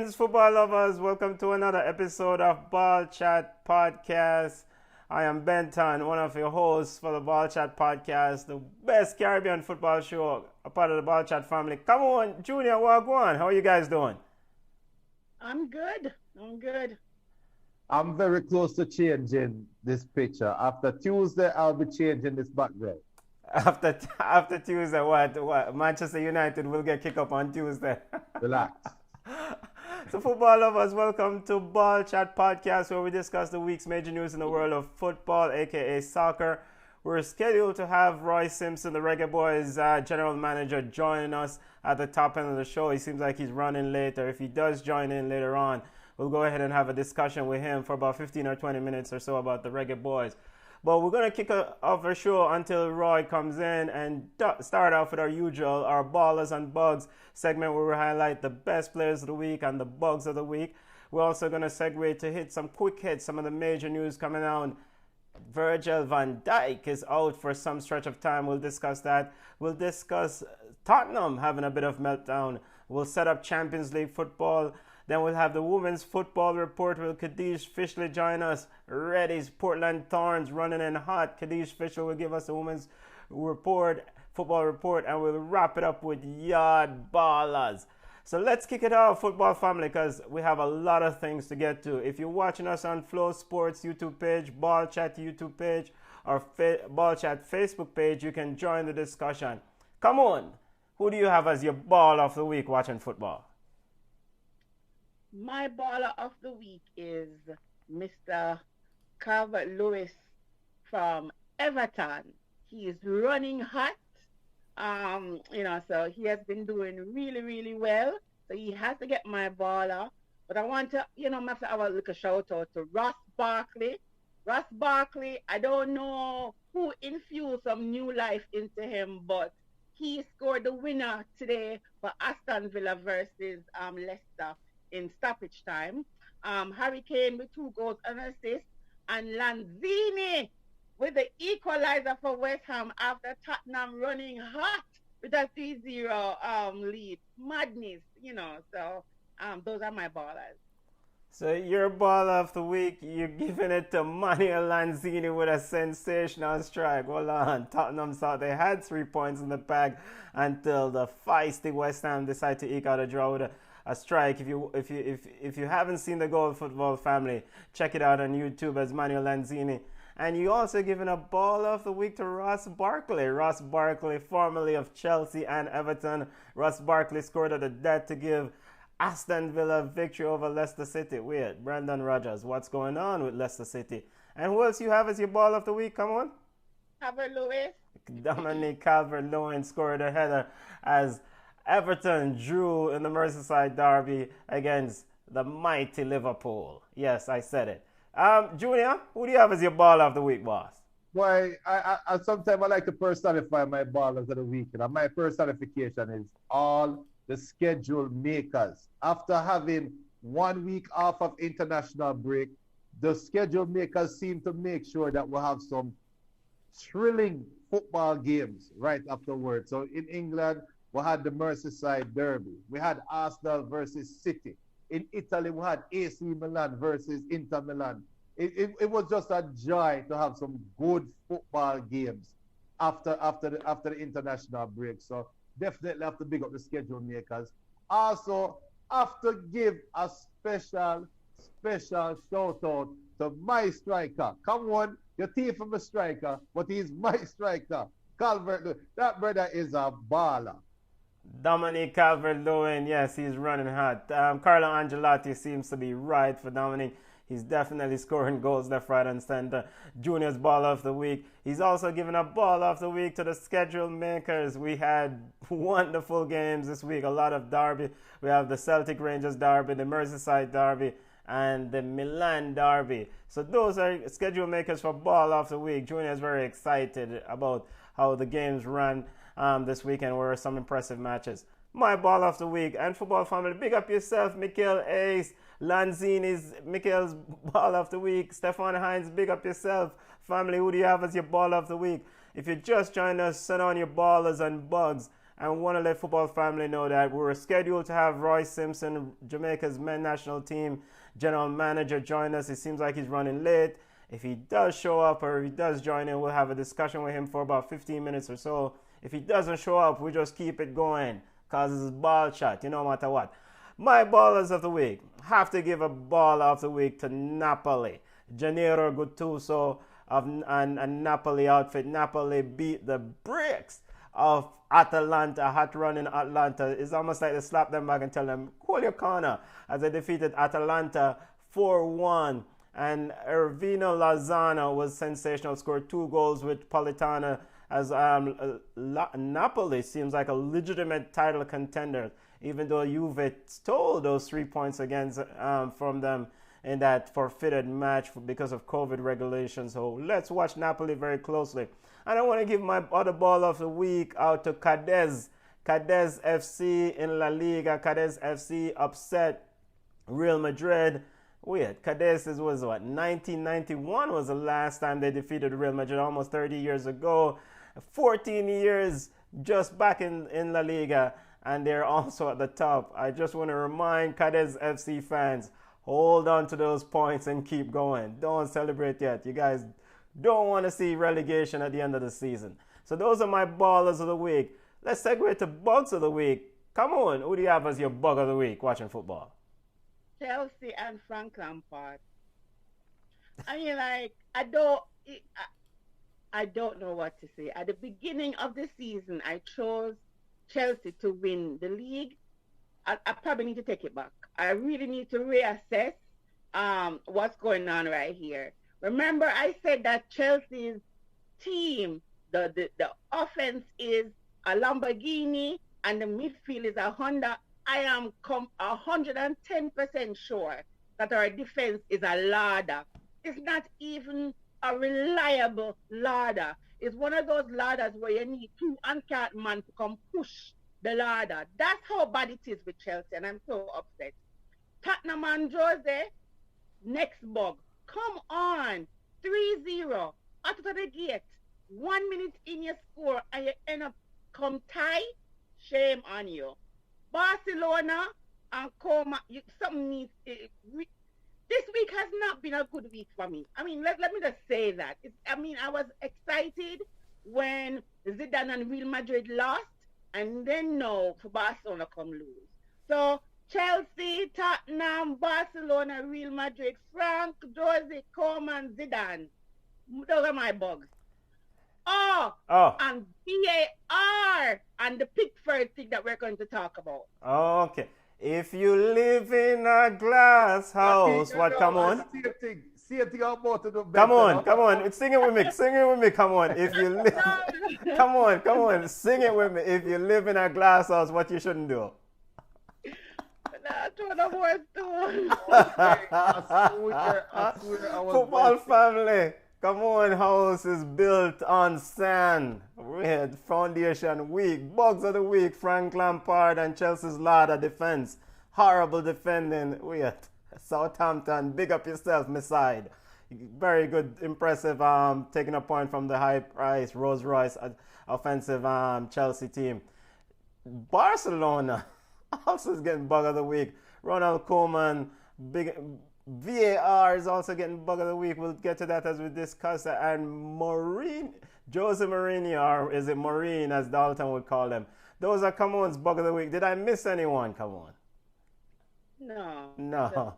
Greetings, football lovers. Welcome to another episode of Ball Chat Podcast. I am Benton, one of your hosts for the Ball Chat Podcast, the best Caribbean football show, a part of the Ball Chat family. Come on, Junior, Wagwan. How are you guys doing? I'm good. I'm good. I'm very close to changing this picture. After Tuesday, I'll be changing this background. After Tuesday, what? Manchester United will get kicked up on Tuesday. Relax. So, football lovers, welcome to Ball Chat Podcast, where we discuss the week's major news in the world of football, aka soccer. We're scheduled to have Roy Simpson, the Reggae Boys general manager, joining us at the top end of the show. He seems like he's running later. If he does join in later on, we'll go ahead and have a discussion with him for about 15 or 20 minutes or so about the Reggae Boys. But we're going to kick off our show until Roy comes in and start off with our usual, our Ballas and Bugs segment, where we highlight the best players of the week and the bugs of the week. We're also going to segue to hit some quick hits, some of the major news coming out. Virgil van Dijk is out for some stretch of time. We'll discuss that. We'll discuss Tottenham having a bit of meltdown. We'll set up Champions League football. Then we'll have the women's football report. Will Khadij Fishley join us? Reddy's Portland Thorns running in hot. Khadij Fishley will give us the women's report, football report, and we'll wrap it up with Yawd Ballas. So let's kick it off, football family, because we have a lot of things to get to. If you're watching us on Flow Sports YouTube page, Ball Chat YouTube page, or Ball Chat Facebook page, you can join the discussion. Come on. Who do you have as your ball of the week watching football? My baller of the week is Mr. Calvert-Lewis from Everton. He is running hot. So he has been doing really, really well. So he has to get my baller. But I want to, I have to have a little shout out to Ross Barkley. Ross Barkley, I don't know who infused some new life into him, but he scored the winner today for Aston Villa versus Leicester in stoppage time. Harry Kane with 2 goals and assist, and Lanzini with the equalizer for West Ham after Tottenham running hot with a 3-0 lead. Madness, So those are my ballers. So your ball of the week, you're giving it to Manuel Lanzini with a sensational strike. Hold on, Tottenham thought they had 3 points in the bag until the feisty West Ham decided to eke out a draw with a strike. If you haven't seen the Goal Football family, check it out on YouTube as Manuel Lanzini. And you also given a ball of the week to Ross Barkley. Ross Barkley, formerly of Chelsea and Everton. Ross Barkley scored at the death to give Aston Villa victory over Leicester City. Wait, Brandon Rodgers, what's going on with Leicester City? And who else you have as your ball of the week? Come on. Calvert-Lewis. Dominic Calvert-Lewin scored a header as Everton drew in the Merseyside derby against the mighty Liverpool. Yes, I said it. Junior, who do you have as your ball of the week, boss? Why, I sometimes I like to personify my ballers of the week. And my personification is all the schedule makers. After having 1 week off of international break, the schedule makers seem to make sure that we'll have some thrilling football games right afterwards. So in England, we had the Merseyside derby. We had Arsenal versus City. In Italy, we had AC Milan versus Inter Milan. It was just a joy to have some good football games after the international break. So definitely have to big up the schedule makers. Also, have to give a special shout out to my striker. Come on, your team from a striker, but he's my striker. Calvert, that brother is a baller. Dominic Calvert-Lewin, yes, he's running hot. Carlo Ancelotti seems to be right for Dominic. He's definitely scoring goals left, right, and center. Junior's ball of the week. He's also given a ball of the week to the schedule makers. We had wonderful games this week, a lot of derby. We have the Celtic Rangers derby, the Merseyside derby, and the Milan derby. So those are schedule makers for ball of the week. Junior is very excited about how the games ran this weekend. Were some impressive matches. My ball of the week and football family, big up yourself, Mikel Ace. Lanzini's Mikel's ball of the week. Stefan Hines, big up yourself. Family, who do you have as your ball of the week? If you just joined us, send on your ballers and bugs and want to let football family know that we were scheduled to have Roy Simpson, Jamaica's men's national team general manager, join us. It seems like he's running late. If he does show up or if he does join in, we'll have a discussion with him for about 15 minutes or so. If he doesn't show up, we just keep it going because it's ball chat, no matter what. My ballers of the week. Have to give a ball of the week to Napoli. Gennaro Gattuso of and Napoli outfit. Napoli beat the bricks of Atalanta. Hot run in Atlanta. It's almost like they slap them back and tell them, hold your corner, as they defeated Atalanta 4-1. And Ervino Lozano was sensational. Scored 2 goals with Politano, as Napoli seems like a legitimate title contender, even though Juve stole those 3 points against from them in that forfeited match because of COVID regulations. So let's watch Napoli very closely. And I want to give my other ball of the week out to Cadiz. Cadiz FC in La Liga. Cadiz FC upset Real Madrid. Weird. Cadiz was what? 1991 was the last time they defeated Real Madrid, almost 30 years ago. 14 years just back in La Liga, and they're also at the top. I just want to remind Cadiz FC fans, hold on to those points and keep going. Don't celebrate yet. You guys don't want to see relegation at the end of the season. So those are my ballers of the week. Let's segue to bugs of the week. Come on, who do you have as your bug of the week watching football? Chelsea and Frank Lampard. I mean, like, I don't know what to say. At the beginning of the season, I chose Chelsea to win the league. I probably need to take it back. I really need to reassess what's going on right here. Remember, I said that Chelsea's team, the offense is a Lamborghini and the midfield is a Honda. I am 110% sure that our defense is a ladder. It's not even a reliable ladder. It's one of those ladders where you need 2 uncapped men to come push the ladder. That's how bad it is with Chelsea, and I'm so upset. Tottenham and Jose, next bug. Come on. 3-0. Out of the gate. 1 minute in your score, and you end up come tie. Shame on you. Barcelona and Coma, something needs. This week has not been a good week for me. I mean, let me just say that. I was excited when Zidane and Real Madrid lost, and then no, for Barcelona come lose. So Chelsea, Tottenham, Barcelona, Real Madrid, Frank, Jose, Coman, Zidane. Those are my bugs. Oh, and VAR and the Pickford thing that we're going to talk about. Okay. If you live in a glass house, come on? See a thing about to do better. Come on. Sing it with me, come on. If you live, come on, sing it with me. If you live in a glass house, what you shouldn't do? I swear I was Football family. Come on, house is built on sand. Weird foundation weak. Bugs of the week, Frank Lampard and Chelsea's ladder defense. Horrible defending. Weird. Southampton, big up yourself, my side. Very good, impressive taking a point from the high price Rolls Royce offensive Chelsea team. Barcelona also is getting bug of the week. Ronald Koeman, big VAR is also getting bug of the week. We'll get to that as we discuss it. And Jose Mourinho, or is it Maureen as Dalton would call them? Those are Come-On's bug of the week. Did I miss anyone? Come on. No.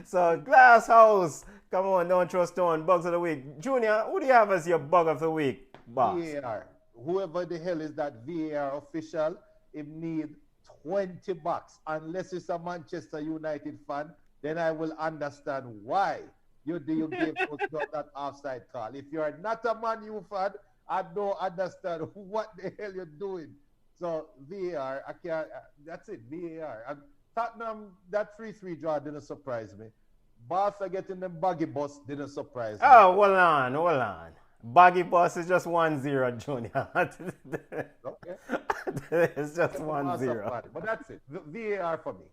So Glass House, come on, don't throw stone. Bugs of the week. Junior, who do you have as your bug of the week, boss? VAR. Whoever the hell is that VAR official, it need $20. Unless it's a Manchester United fan, then I will understand why you gave that offside call. If you're not a Man U fan, I don't understand what the hell you're doing. So VAR, I can't. That's it. VAR. And Tottenham, that 3-3 draw didn't surprise me. Barca getting them buggy bus didn't surprise me. Oh, hold on. Buggy bus is just 1-0, Junior. Okay. It's just 1-0. But that's it. VAR for me.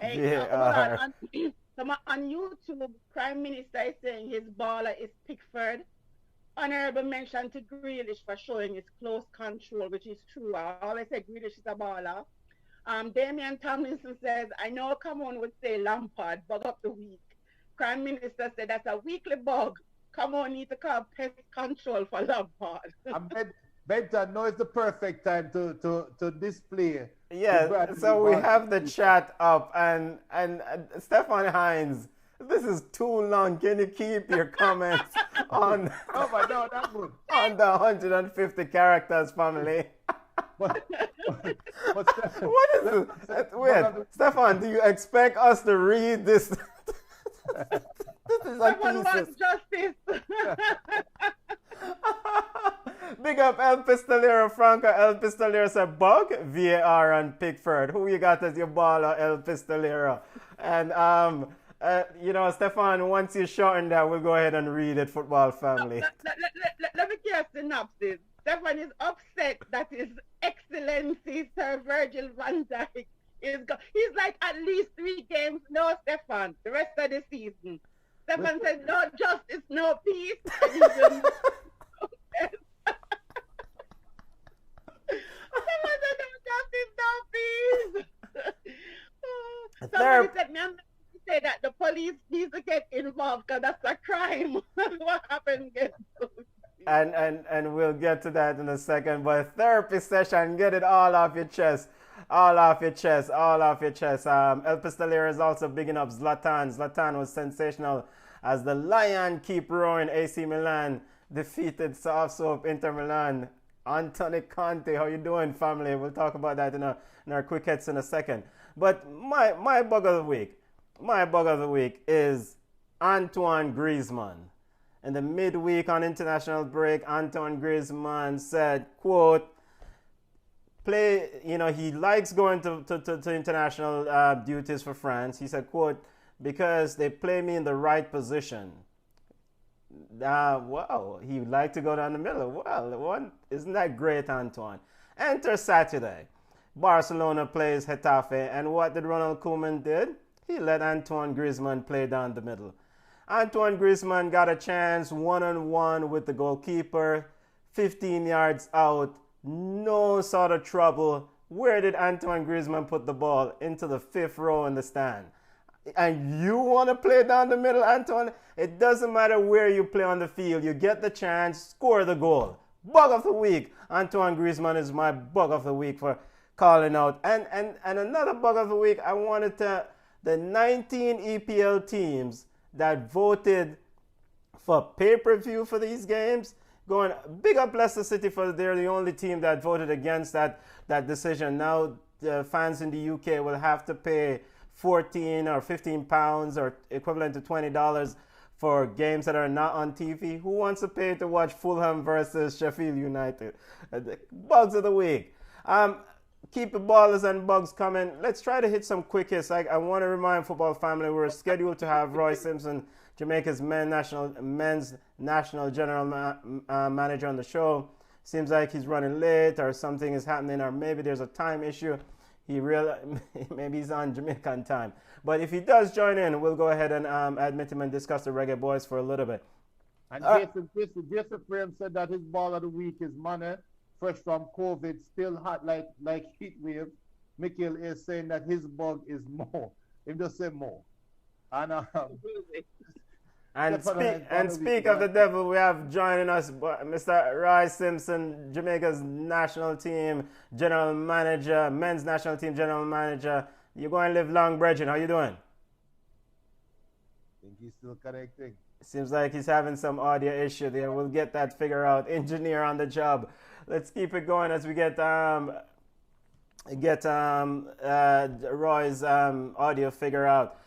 Hey, on YouTube, Prime Minister is saying his baller is Pickford. honorable mention to Grealish for showing his close control, which is true. I always say Grealish is a baller. Damian Tomlinson says, I know Camon would say Lampard, bug up the week. Prime Minister said that's a weekly bug. Come on, need to call pest control for Lampard. And Benton, now is the perfect time to display. Yeah, so we have the chat up, and Stefan Hines, this is too long. Can you keep your comments on Oh my God, that's good. on the 150 characters, family? But What is this? Wait, Stefan, do you expect us to read this? This is a Someone wants thesis. justice. Big up El Pistolero, Franco. El Pistolero said, bug, VAR and Pickford. Who you got as your baller, El Pistolero? And, you know, Stefan, once you shorten that, we'll go ahead and read it, football family. Let me give a synopsis. Stefan is upset that His Excellency Sir Virgil van Dijk he's like at least 3 games. No, Stefan, the rest of the season. Stefan said, no justice, no peace. And he's been Stefan said, no justice, no peace. Somebody said, man, say that the police needs to get involved because that's a crime. What happened again? And we'll get to that in a second. But therapy session, get it all off your chest. All off your chest. All off your chest. El Pistolero is also bigging up Zlatan. Zlatan was sensational as the Lion keep roaring. AC Milan defeated soft soap Inter Milan. Anthony Conte, how you doing, family? We'll talk about that in our quick hits in a second. But my bug of the week is Antoine Griezmann. In the midweek on international break, Antoine Griezmann said, quote, he likes going to international duties for France. He said, quote, because they play me in the right position. Wow, he would like to go down the middle. Well, isn't that great, Antoine? Enter Saturday. Barcelona plays Getafe, and what did Ronald Koeman did? He let Antoine Griezmann play down the middle. Antoine Griezmann got a chance one-on-one with the goalkeeper, 15 yards out, no sort of trouble. Where did Antoine Griezmann put the ball? Into the 5th row in the stand. And you want to play down the middle, Antoine? It doesn't matter where you play on the field. You get the chance, score the goal. Bug of the week. Antoine Griezmann is my bug of the week for calling out. And another bug of the week, I wanted to, the 19 EPL teams that voted for pay-per-view for these games, going big up Leicester City for they're the only team that voted against that decision. Now the fans in the UK will have to pay 14 or 15 pounds or equivalent to $20 for games that are not on TV. Who wants to pay to watch Fulham versus Sheffield United? Bugs of the week. Keep the ballers and bugs coming. Let's try to hit some quick hits. I want to remind football family we're scheduled to have Roy Simpson, Jamaica's men's national general manager, on the show. Seems like he's running late or something is happening, or maybe there's a time issue. Maybe he's on Jamaican time. But if he does join in, we'll go ahead and admit him and discuss the Reggae Boys for a little bit. And Jason Frame said that his ball of the week is Mane, fresh from COVID, still hot like heat wave. Mikhail is saying that his bug is Mo. He just say Mo. And speak of the devil, we have joining us Mr. Roy Simpson, Jamaica's national team general manager, men's national team general manager. You're going to live long, Bridget. How you doing? I think he's still connecting. Seems like he's having some audio issue there. We'll get that figured out. Engineer on the job. Let's keep it going as we get Roy's audio figure out.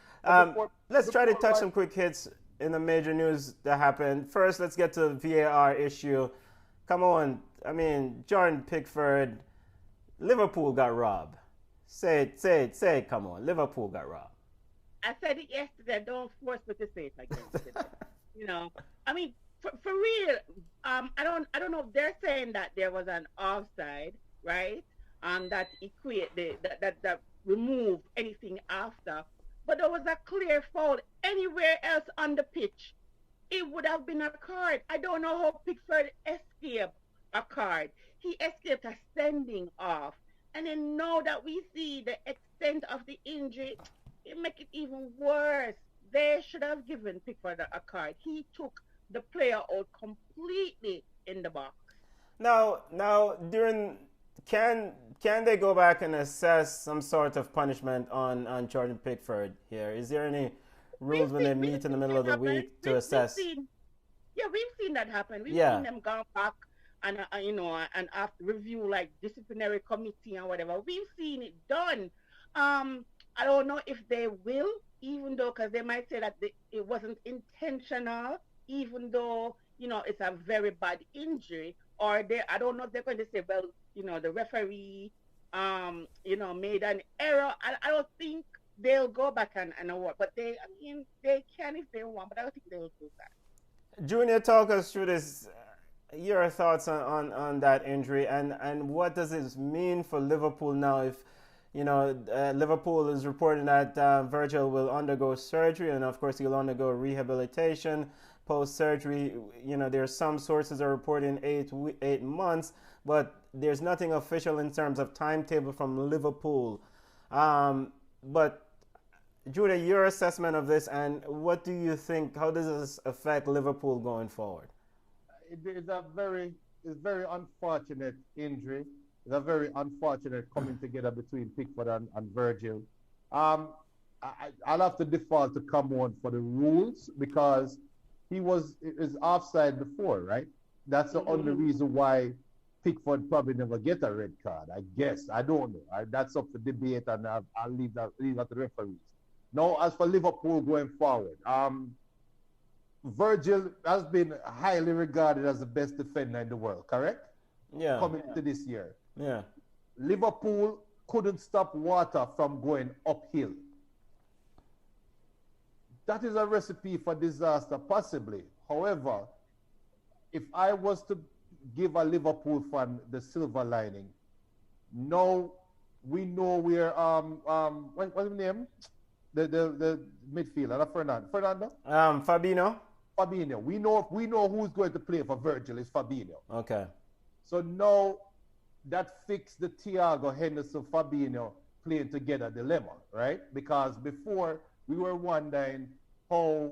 Let's try to touch some quick hits in the major news that happened. First, let's get to the VAR issue. Come on. I mean, Jordan Pickford, Liverpool got robbed. Say it, come on. Liverpool got robbed. I said it yesterday. Don't force me to say it again today. You know, I mean, for real, I don't know if they're saying that there was an offside, right? That equate that remove anything after. But there was a clear foul anywhere else on the pitch. it would have been a card. I don't know how Pickford escaped a card. He escaped a sending off. And then now that we see the extent of the injury, it make it even worse. They should have given Pickford a card. He took the player out completely in the box. Now, during can they go back and assess some sort of punishment on Jordan Pickford here? Is there any rules when they meet in the middle of the week to assess? We've seen that happen. We've Yeah. seen them go back and and after review like disciplinary committee and whatever. We've seen it done. I don't know if they will, even though because they might say that it wasn't intentional, even though it's a very bad injury, or they I don't know if they're going to say, well, the referee made an error. I don't think they'll go back and award, but they can if they want, but I don't think they will do that. Junior, talk us through this. Your thoughts on that injury and what does this mean for Liverpool now? If Liverpool is reporting that Virgil will undergo surgery, and of course he'll undergo rehabilitation post-surgery. There's some sources are reporting 8 months, but there's nothing official in terms of timetable from Liverpool. But Judah, your assessment of this, and what do you think? How does this affect Liverpool going forward? It is a very unfortunate injury. It's a very unfortunate coming together between Pickford and Virgil. I'll have to default to Cameron for the rules because he is offside before, right? That's the only reason why Pickford probably never get a red card. I guess I don't know. That's up for debate, and I'll leave that to the referees. Now, as for Liverpool going forward, Virgil has been highly regarded as the best defender in the world, correct? Yeah. Coming into this year. Yeah. Liverpool couldn't stop water from going uphill. That is a recipe for disaster, possibly. However, if I was to give a Liverpool fan the silver lining, now we know where what's his name? The midfielder, Fernando? Fabinho. We know who's going to play for Virgil is Fabinho. Okay. So now that fixed the Thiago, Henderson, Fabinho playing together dilemma, right? Because before we were wondering how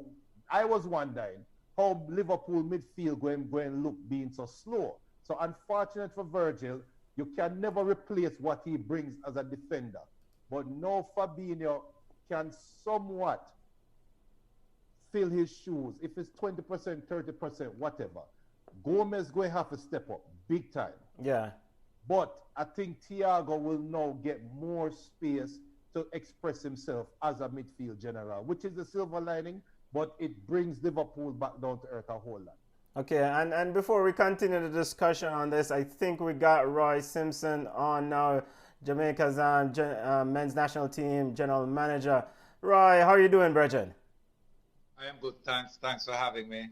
Liverpool midfield going look being so slow. So unfortunate for Virgil, you can never replace what he brings as a defender. But now Fabinho can somewhat fill his shoes. If it's 20%, 30%, whatever. Gomez going to have to step up big time. Yeah. But I think Thiago will now get more space to express himself as a midfield general, which is the silver lining, but it brings Liverpool back down to earth a whole lot. Okay, and before we continue the discussion on this, I think we got Roy Simpson on now, Jamaica's men's national team general manager. Roy, how are you doing, Bridget? I am good, thanks. Thanks for having me.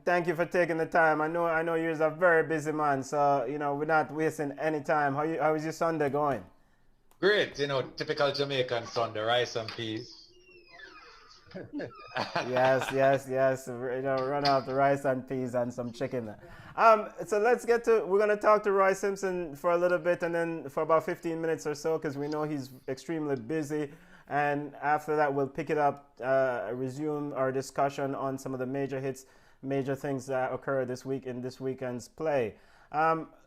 Thank you for taking the time. I know you're a very busy man, so we're not wasting any time. How is your Sunday going? Great, typical Jamaican Sunday, rice and peas. yes. Run out the rice and peas and some chicken. So we're going to talk to Roy Simpson for a little bit and then for about 15 minutes or so because we know he's extremely busy. And after that, we'll pick it up, resume our discussion on some of the major things that occur this week in this weekend's play.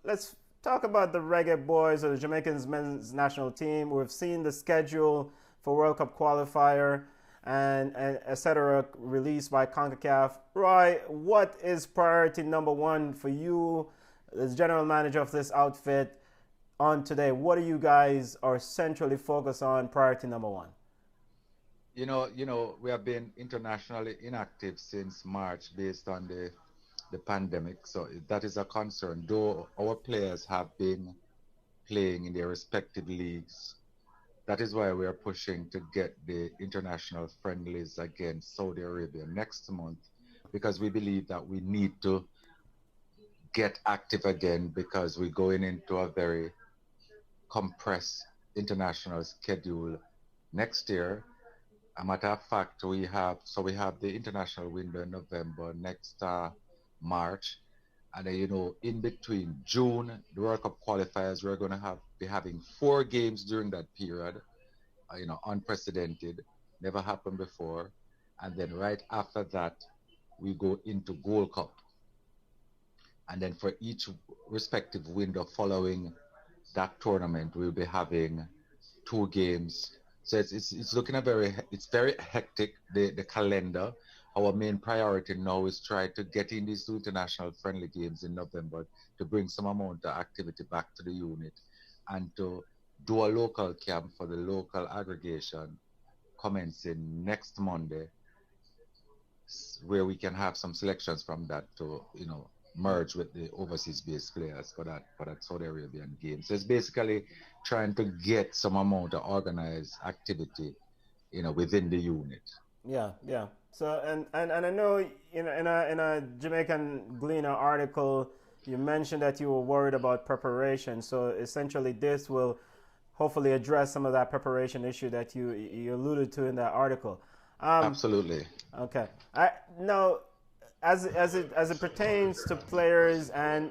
Let's talk about the Reggae Boys or the Jamaican men's national team. We've seen the schedule for World Cup qualifier and etc. released by CONCACAF. Roy, what is priority number one for you as general manager of this outfit on today? What are you guys are centrally focused on priority number one? We have been internationally inactive since March based on the pandemic, so that is a concern. Though our players have been playing in their respective leagues, that is why we are pushing to get the international friendlies against Saudi Arabia next month, because we believe that we need to get active again because we're going into a very compressed international schedule next year. A matter of fact, we have the international window in November, next March, and then, in between June, the World Cup qualifiers, we're going to be having 4 games during that period. Unprecedented, never happened before. And then right after that, we go into Gold Cup. And then for each respective window following that tournament, we'll be having 2 games. So it's looking it's very hectic, the calendar. Our main priority now is try to get in these 2 international friendly games in November to bring some amount of activity back to the unit and to do a local camp for the local aggregation commencing next Monday, where we can have some selections from that to, merge with the overseas based players for that Saudi Arabian game. So it's basically trying to get some amount of organized activity, within the unit. Yeah, yeah. So and I know in a Jamaican Gleaner article you mentioned that you were worried about preparation. So essentially this will hopefully address some of that preparation issue that you alluded to in that article. Absolutely. Okay. Now, as it pertains to players, and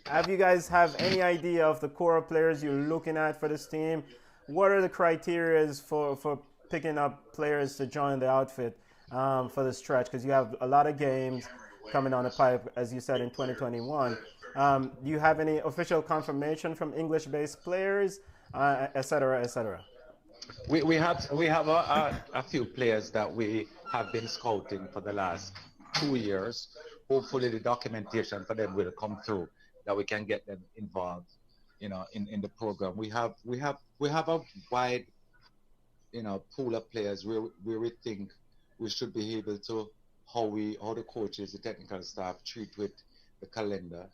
have you guys have any idea of the core of players you're looking at for this team? What are the criterias for picking up players to join the outfit for the stretch? Because you have a lot of games coming on the pipe, as you said, in 2021. Do you have any official confirmation from English-based players, et cetera, et cetera? We have a few players that we have been scouting for the last 2 years. Hopefully the documentation for them will come through, that we can get them involved, in the program. We have a wide, pool of players where we think we should be able to, how the coaches, the technical staff treat with the calendar.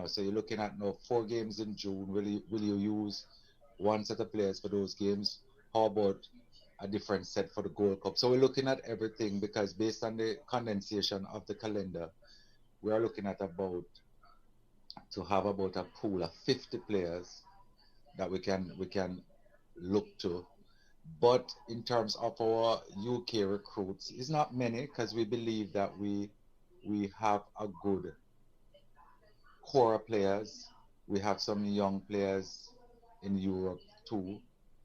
So you're looking at now 4 games in June. Will you use one set of players for those games? How about a different set for the Gold Cup? So we're looking at everything, because based on the condensation of the calendar, we are looking at about a pool of 50 players that we can look to. But in terms of our UK recruits, it's not many, because we believe that we have a good core players. We have some young players in Europe too,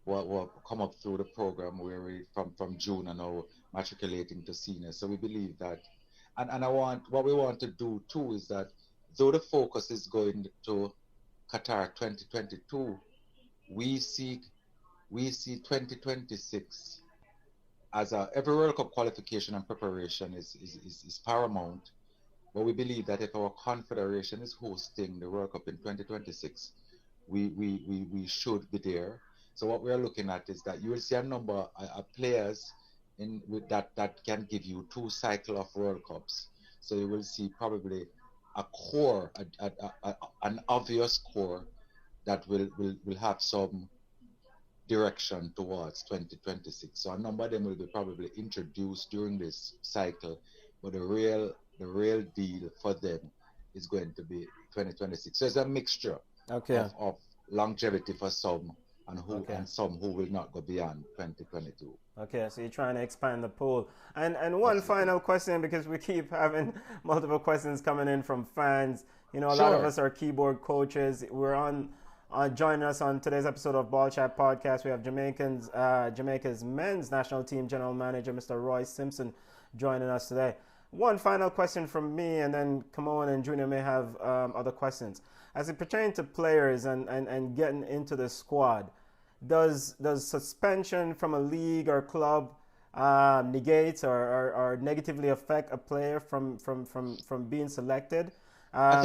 who come up through the program, where we from June and now matriculating to senior. So we believe that, and what we want to do too is that, though the focus is going to Qatar 2022, we see 2026 as every World Cup qualification and preparation is paramount. But we believe that if our confederation is hosting the World Cup in 2026, we should be there. So what we are looking at is that you will see a number of players with that can give you 2 cycles of World Cups. So you will see probably a core, an obvious core that will have some direction towards 2026. So a number of them will be probably introduced during this cycle, but the real deal for them is going to be 2026. So it's a mixture of longevity for some, and some who will not go beyond 2022. Okay, so you're trying to expand the pool. And one Absolutely. Final question, because we keep having multiple questions coming in from fans. A lot of us are keyboard coaches. We're on joining us on today's episode of Ball Chat Podcast. We have Jamaica's men's national team general manager, Mr. Roy Simpson, joining us today. One final question from me, and then Kamon and Junior may have other questions. As it pertains to players and getting into the squad, does suspension from a league or club negate or negatively affect a player from being selected? I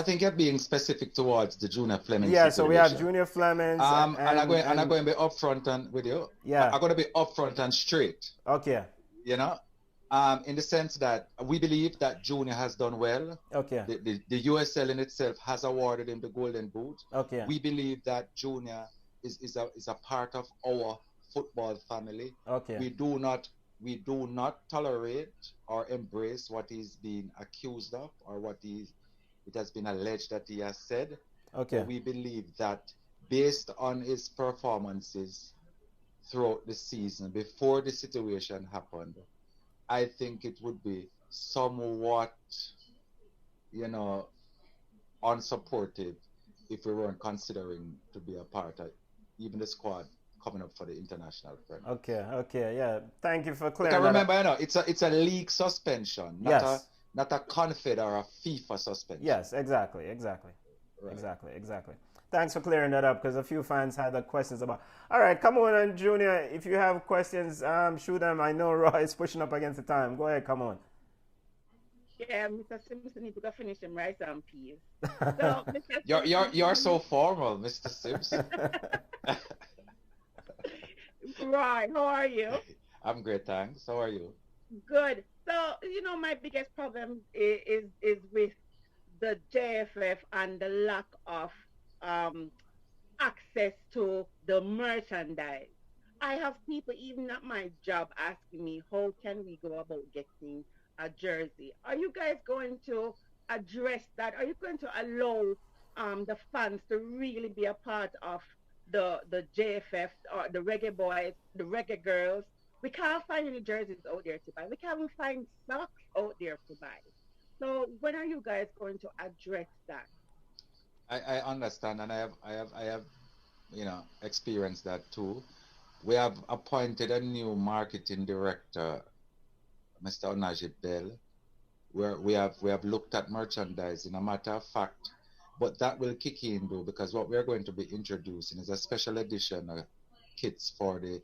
think you're being specific towards the Junior Fleming. Yeah, so we have Junior Fleming. I'm going to be upfront with you. Yeah, I'm going to be upfront and straight. Okay. In the sense that we believe that Junior has done well. Okay. The USL in itself has awarded him the Golden Boot. Okay. We believe that Junior is a part of our football family. Okay. We do not tolerate or embrace what he's being accused of, or it has been alleged that he has said. Okay. But we believe that based on his performances throughout the season before the situation happened, I think it would be somewhat, you know, unsupportive if we weren't considering to be a part of even the squad coming up for the international friendly. Okay, yeah. Thank you for clearing Because that remember, up. you know, it's a league suspension, Yes. not a confed or a FIFA suspension. Yes, exactly. Right. Exactly. Thanks for clearing that up because a few fans had questions about. All right, come on, and Junior. If you have questions, shoot them. I know Roy is pushing up against the time. Go ahead, come on. Yeah, Mr. Simpson need to go finish him rice and peas. So, Mr. You're Simpson, so formal, Mr. Simpson. right, how are you? I'm great, thanks. How are you? Good. So, my biggest problem is with the JFF and the lack of um, access to the merchandise. I have people even at my job asking me, how can we go about getting a jersey? Are you guys going to address that? Are you going to allow the fans to really be a part of the JFF or the reggae boys, the reggae girls? We can't find any jerseys out there to buy. We can't even find socks out there to buy. So when are you guys going to address that? I understand, and I have, you know, experienced that too. We have appointed a new marketing director, Mr. Onajib Bell, where we have looked at merchandising. A matter of fact, but that will kick in though, because what we're going to be introducing is a special edition of kits for the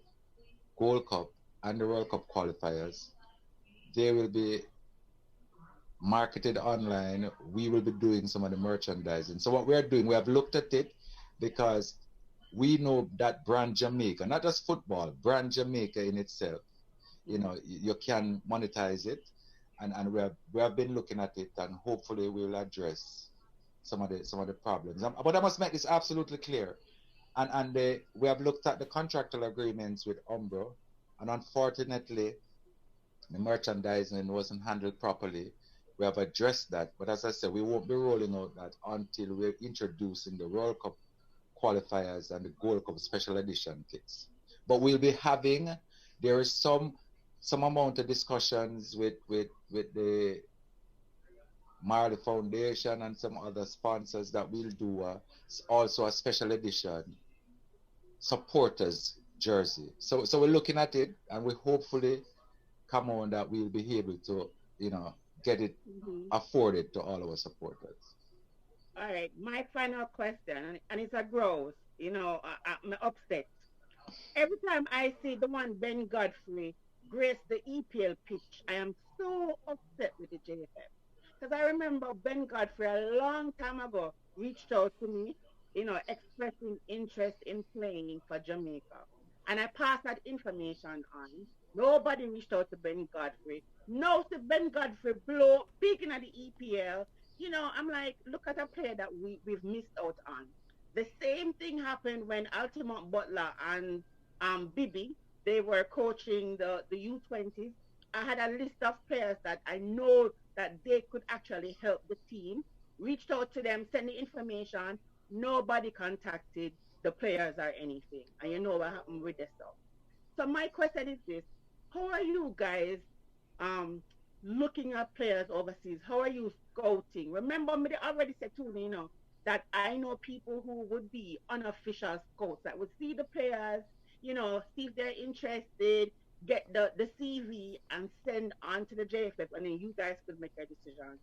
Gold Cup and the World Cup qualifiers. They will be marketed online. We will be doing some of the merchandising. So what we're doing, we have looked at it because we know that brand Jamaica, not just football, brand Jamaica in itself, you know, you can monetize it, and we have been looking at it, and hopefully we'll address some of the problems. But I must make this absolutely clear. And we have looked at the contractual agreements with Umbro, and unfortunately, the merchandising wasn't handled properly. We have addressed that, but as I said, we won't be rolling out that until we're introducing the World Cup qualifiers and the Gold Cup special edition kits. But we'll be having, there is some amount of discussions with the Marley Foundation and some other sponsors that will do also a special edition supporters jersey. So we're looking at it, and we hopefully come on that we'll be able to, you know, get it Mm-hmm. afforded to all our supporters. All right, my final question, and it's a gross. I'm upset. Every time I see the one Ben Godfrey grace the EPL pitch, I am so upset with the JFF. Because I remember Ben Godfrey a long time ago reached out to me, expressing interest in playing for Jamaica. And I passed that information on. Nobody reached out to Ben Godfrey. No, to Ben Godfrey blow, speaking of the EPL, I'm like, look at a player that we've missed out on. The same thing happened when Altamont Butler and Bibi, they were coaching the U20s. I had a list of players that I know that they could actually help the team. Reached out to them, sent the information. Nobody contacted the players or anything. And you know what happened with the stuff. So my question is this: how are you guys um, looking at players overseas? How are you scouting? Remember, me already said to me, that I know people who would be unofficial scouts that would see the players, see if they're interested, get the CV and send on to the JFF, and then you guys could make a decision.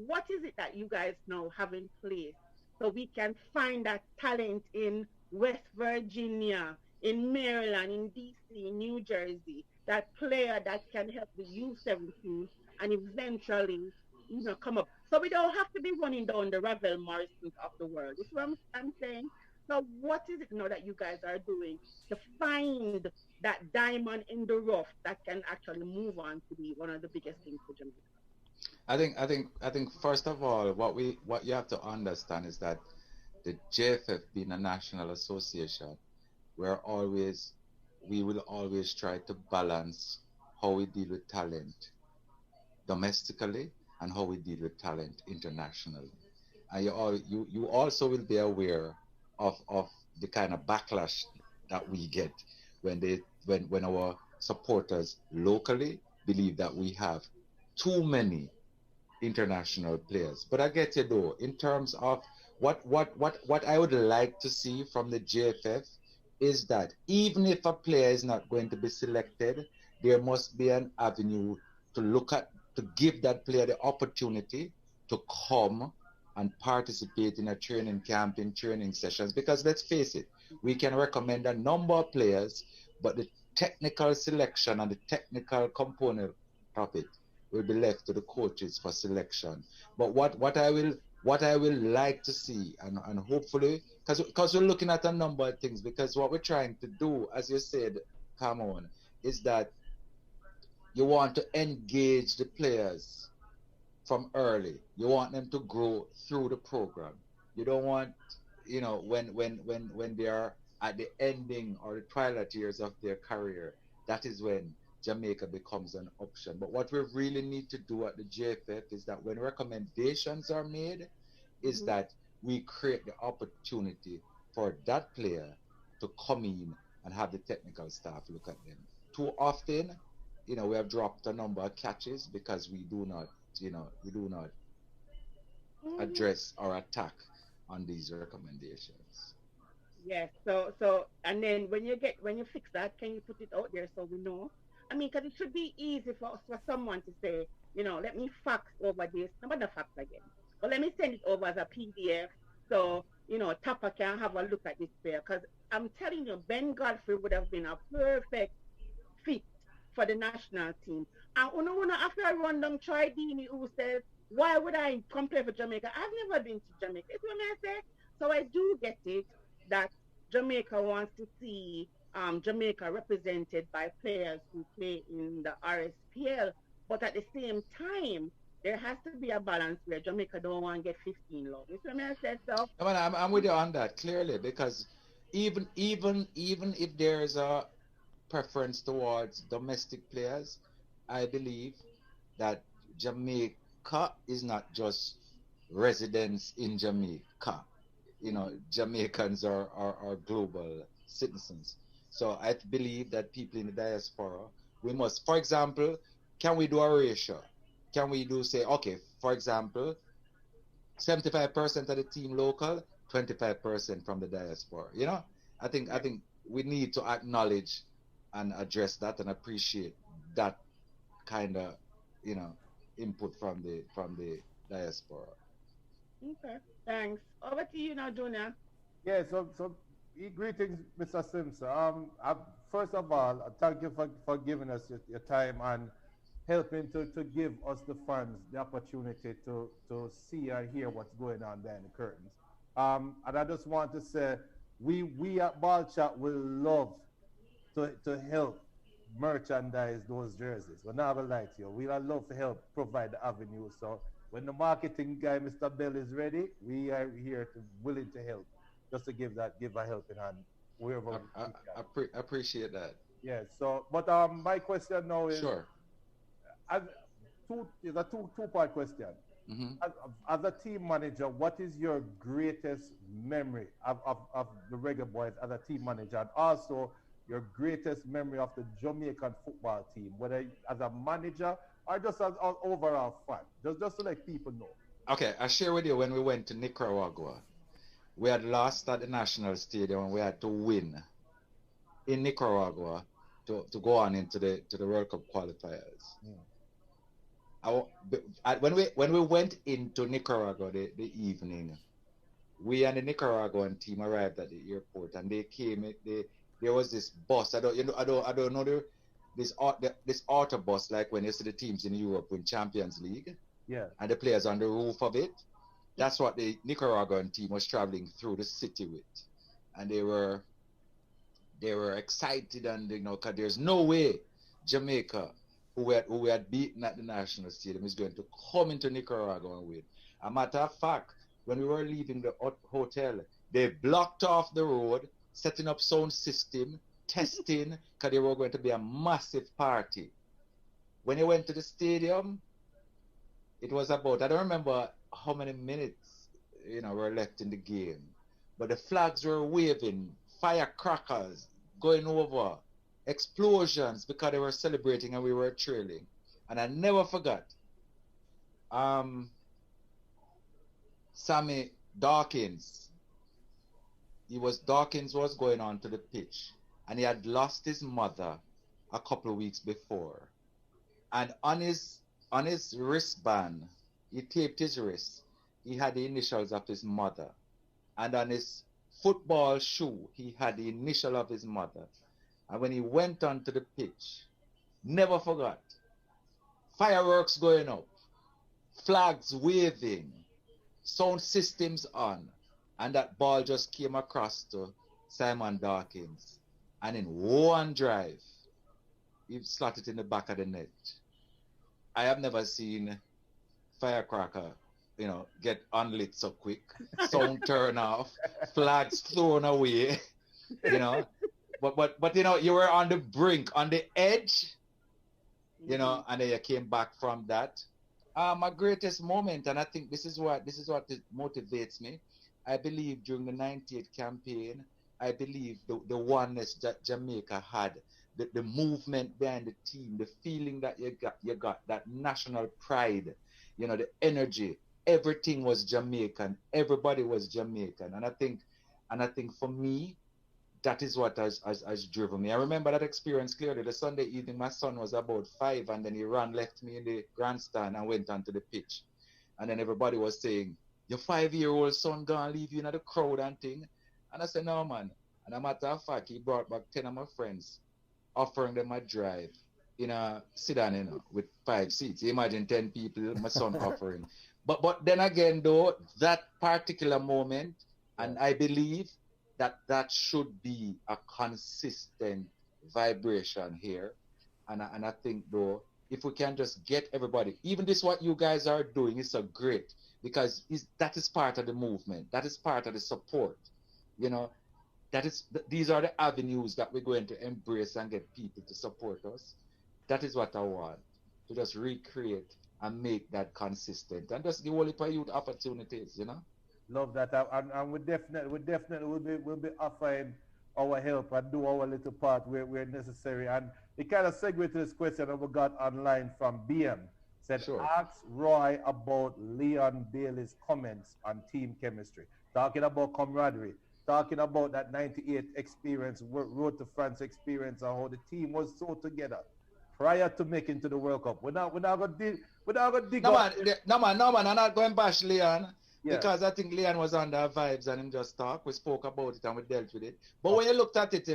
What is it that you guys now have in place so we can find that talent in West Virginia, in Maryland, in DC, in New Jersey, that player that can help the U17 and eventually, come up. So we don't have to be running down the Ravel Morrisons of the world. This is what I'm saying. So what is it now that you guys are doing to find that diamond in the rough that can actually move on to be one of the biggest things for Jamaica? I think first of all, what you have to understand is that the JFF being a national association, we will always try to balance how we deal with talent domestically and how we deal with talent internationally. And you also will be aware of the kind of backlash that we get when our supporters locally believe that we have too many international players. But I get you though, in terms of what I would like to see from the JFF is that even if a player is not going to be selected, there must be an avenue to look at, to give that player the opportunity to come and participate in a training camp, in training sessions. Because let's face it, we can recommend a number of players, but the technical selection and the technical component of it will be left to the coaches for selection. But what I will like to see, and hopefully, because we're looking at a number of things, because what we're trying to do, as you said, come on, is that you want to engage the players from early. You want them to grow through the program. You don't want, when they are at the ending or the twilight years of their career, that is when Jamaica becomes an option. But what we really need to do at the JFF is that when recommendations are made, is that we create the opportunity for that player to come in and have the technical staff look at them. Too often, we have dropped a number of catches because we do not address or attack on these recommendations. Yes. So, and then when you fix that, can you put it out there so we know? I mean, because it should be easy for someone to say, let me fax over this. I'm not fax again, but let me send it over as a PDF so Tapa can have a look at this there. Because I'm telling you, Ben Godfrey would have been a perfect fit for the national team. And after I run down Troy Deeney, who says, why would I come play for Jamaica? I've never been to Jamaica. It's what I say. So I do get it that Jamaica wants to see Jamaica represented by players who play in the RSPL. But at the same time, there has to be a balance where Jamaica don't want to get 15 love. You see what I said? So I'm with you on that clearly, because even if there's a preference towards domestic players, I believe that Jamaica is not just residents in Jamaica. Jamaicans are global citizens. So I believe that people in the diaspora, we must, for example, can we do a ratio? Can we say, okay, for example, 75% of the team local, 25% from the diaspora? I think we need to acknowledge and address that and appreciate that kind of input from the diaspora. okay, thanks. Over to you now, Junior. Yeah, so greetings, Mr. Simpson. First of all, thank you for giving us your time and helping to give us the fans the opportunity to see and hear what's going on behind the curtains. And I just want to say, we at Ball Chat will love to help merchandise those jerseys. We're not gonna lie to you. We would love to help provide the avenue. So when the marketing guy, Mr. Bell, is ready, we are here willing to help, just to give a helping hand wherever I appreciate that. Yeah. So, but my question now is, sure. It's a two-part question. Mm-hmm. As a team manager, what is your greatest memory of the Reggae Boys as a team manager, and also your greatest memory of the Jamaican football team, whether as a manager or just as an overall fan, just to let people know? Okay, I share with you when we went to Nicaragua. We had lost at the National Stadium and we had to win in Nicaragua to go on into the World Cup qualifiers. When we went into Nicaragua the evening, we and the Nicaraguan team arrived at the airport, and they came. There was this bus. I don't know this auto bus, like when you see the teams in Europe win Champions League. Yeah. And the players on the roof of it. That's what the Nicaraguan team was traveling through the city with, and they were excited, and because there's no way Jamaica, who we had beaten at the National Stadium, is going to come into Nicaragua and win. A matter of fact, when we were leaving the hotel, they blocked off the road, setting up sound system, testing, because there were going to be a massive party. When you went to the stadium, it was about, I don't remember how many minutes were left in the game, but the flags were waving, firecrackers going over, explosions because they were celebrating and we were trailing. And I never forgot. Sammy Dawkins. Dawkins was going on to the pitch, and he had lost his mother a couple of weeks before. And on his wristband, he taped his wrist. He had the initials of his mother. And on his football shoe, he had the initial of his mother. And when he went onto the pitch, never forgot, fireworks going up, flags waving, sound systems on, and that ball just came across to Simon Dawkins. And in one drive, he slotted it in the back of the net. I have never seen firecracker, get unlit so quick, sound turn off, flags thrown away, But you were on the brink, on the edge, and then you came back from that. My greatest moment, and I think this is what motivates me. I believe during the 98 campaign, I believe the oneness that Jamaica had, the movement behind the team, the feeling that you got that national pride, the energy, everything was Jamaican, everybody was Jamaican, and I think for me, that is what has driven me. I remember that experience clearly. The Sunday evening, my son was about 5, and then he left me in the grandstand and went onto the pitch. And then everybody was saying, your 5-year-old son gonna leave you in the crowd and thing. And I said, no, man. And a matter of fact, he brought back 10 of my friends, offering them a drive in a sedan, with 5 seats. Imagine 10 people, my son offering. But then again, though, that particular moment, and I believe that should be a consistent vibration here. And I think, though, if we can just get everybody, even this what you guys are doing is so great, because that is part of the movement. That is part of the support. These are the avenues that we're going to embrace and get people to support us. That is what I want, to just recreate and make that consistent. And just give all the youth opportunities, Love that, and we definitely will be offering our help and do our little part where necessary. And it kind of segue to this question that we got online from BM. Said, Sure. Ask Roy about Leon Bailey's comments on team chemistry, talking about camaraderie, talking about that 98 experience, Road to France experience, and how the team was so together prior to making to the World Cup. We're not gonna dig. No man, I'm not going bash Leon. Yeah. Because I think Leon was under vibes and him just talk. We spoke about it and we dealt with it. But when you looked at it,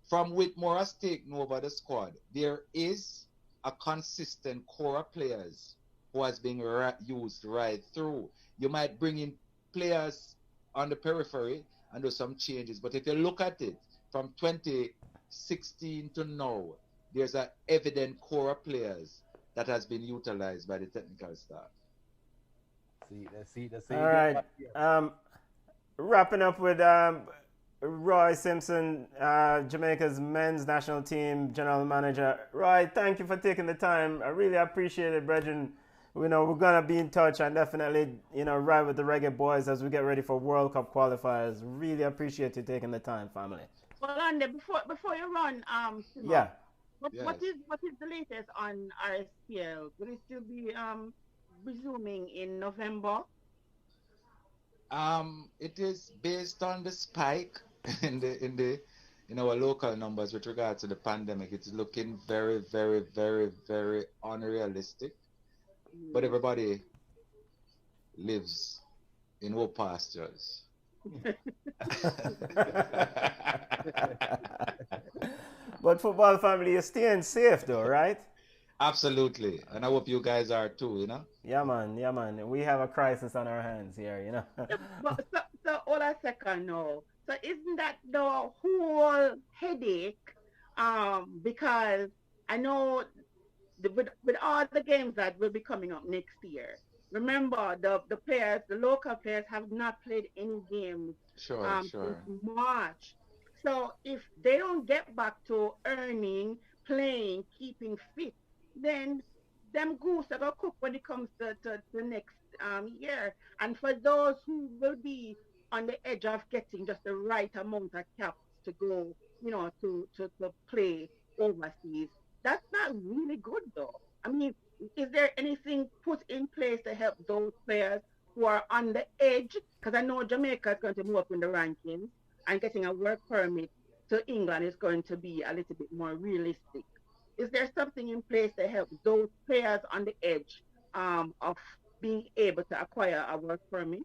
from Whitmore has taken over the squad, there is a consistent core of players who has been used right through. You might bring in players on the periphery and do some changes. But if you look at it from 2016 to now, there's an evident core of players that has been utilized by the technical staff. See. All right. Wrapping up with Roy Simpson, Jamaica's men's national team general manager. Roy, thank you for taking the time. I really appreciate it, brethren. We're gonna be in touch and definitely, ride with the Reggae Boys as we get ready for World Cup qualifiers. Really appreciate you taking the time, family. Well, Andy, before you run, yeah. What is the latest on RSPL? Will it still be resuming in November? It is based on the spike in our local numbers with regard to the pandemic. It's looking very, very, very, very unrealistic. But everybody lives in old pastures. But football family, you're staying safe though, right? Absolutely. And I hope you guys are too, Yeah, man. We have a crisis on our hands here, But, so hold a second now. So isn't that the whole headache? Because I know with all the games that will be coming up next year, remember the players, the local players have not played any games since March. So if they don't get back to earning, playing, keeping fit, then them goose are gonna cook when it comes to the next year. And for those who will be on the edge of getting just the right amount of caps to go, to play, overseas. That's not really good, though. I mean, is there anything put in place to help those players who are on the edge? Because I know Jamaica is going to move up in the rankings, and getting a work permit to England is going to be a little bit more realistic. Is there something in place to help those players on the edge of being able to acquire a work permit?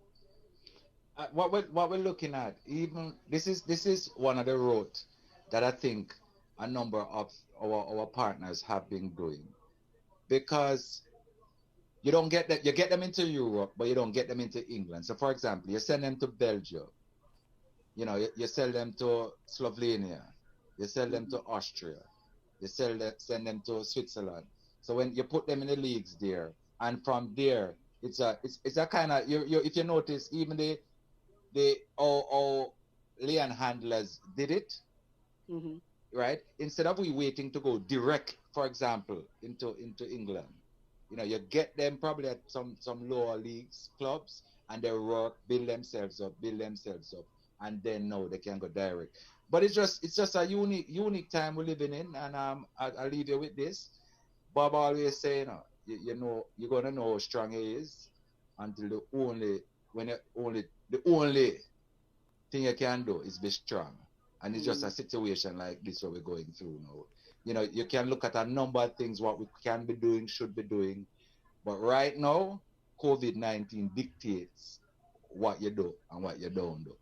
What we're looking at, even this is one of the routes that I think a number of our partners have been doing, because you get them into Europe, but you don't get them into England. So for example, you send them to Belgium, you sell them to Slovenia, you sell them to Austria, send them to Switzerland. So when you put them in the leagues there, and from there, it's a kind of, if you notice, even the Leon handlers did it, Mm-hmm. right? Instead of we waiting to go direct, for example, into England, you get them probably at some lower leagues, clubs, and they work, build themselves up, and then now they can go direct. But it's just a unique time we're living in, and I'll leave you with this. Bob always say, you're gonna know how strong he is until the only thing you can do is be strong. And it's just a situation like this what we're going through now. You can look at a number of things what we can be doing, should be doing, but right now, COVID-19 dictates what you do and what you don't do.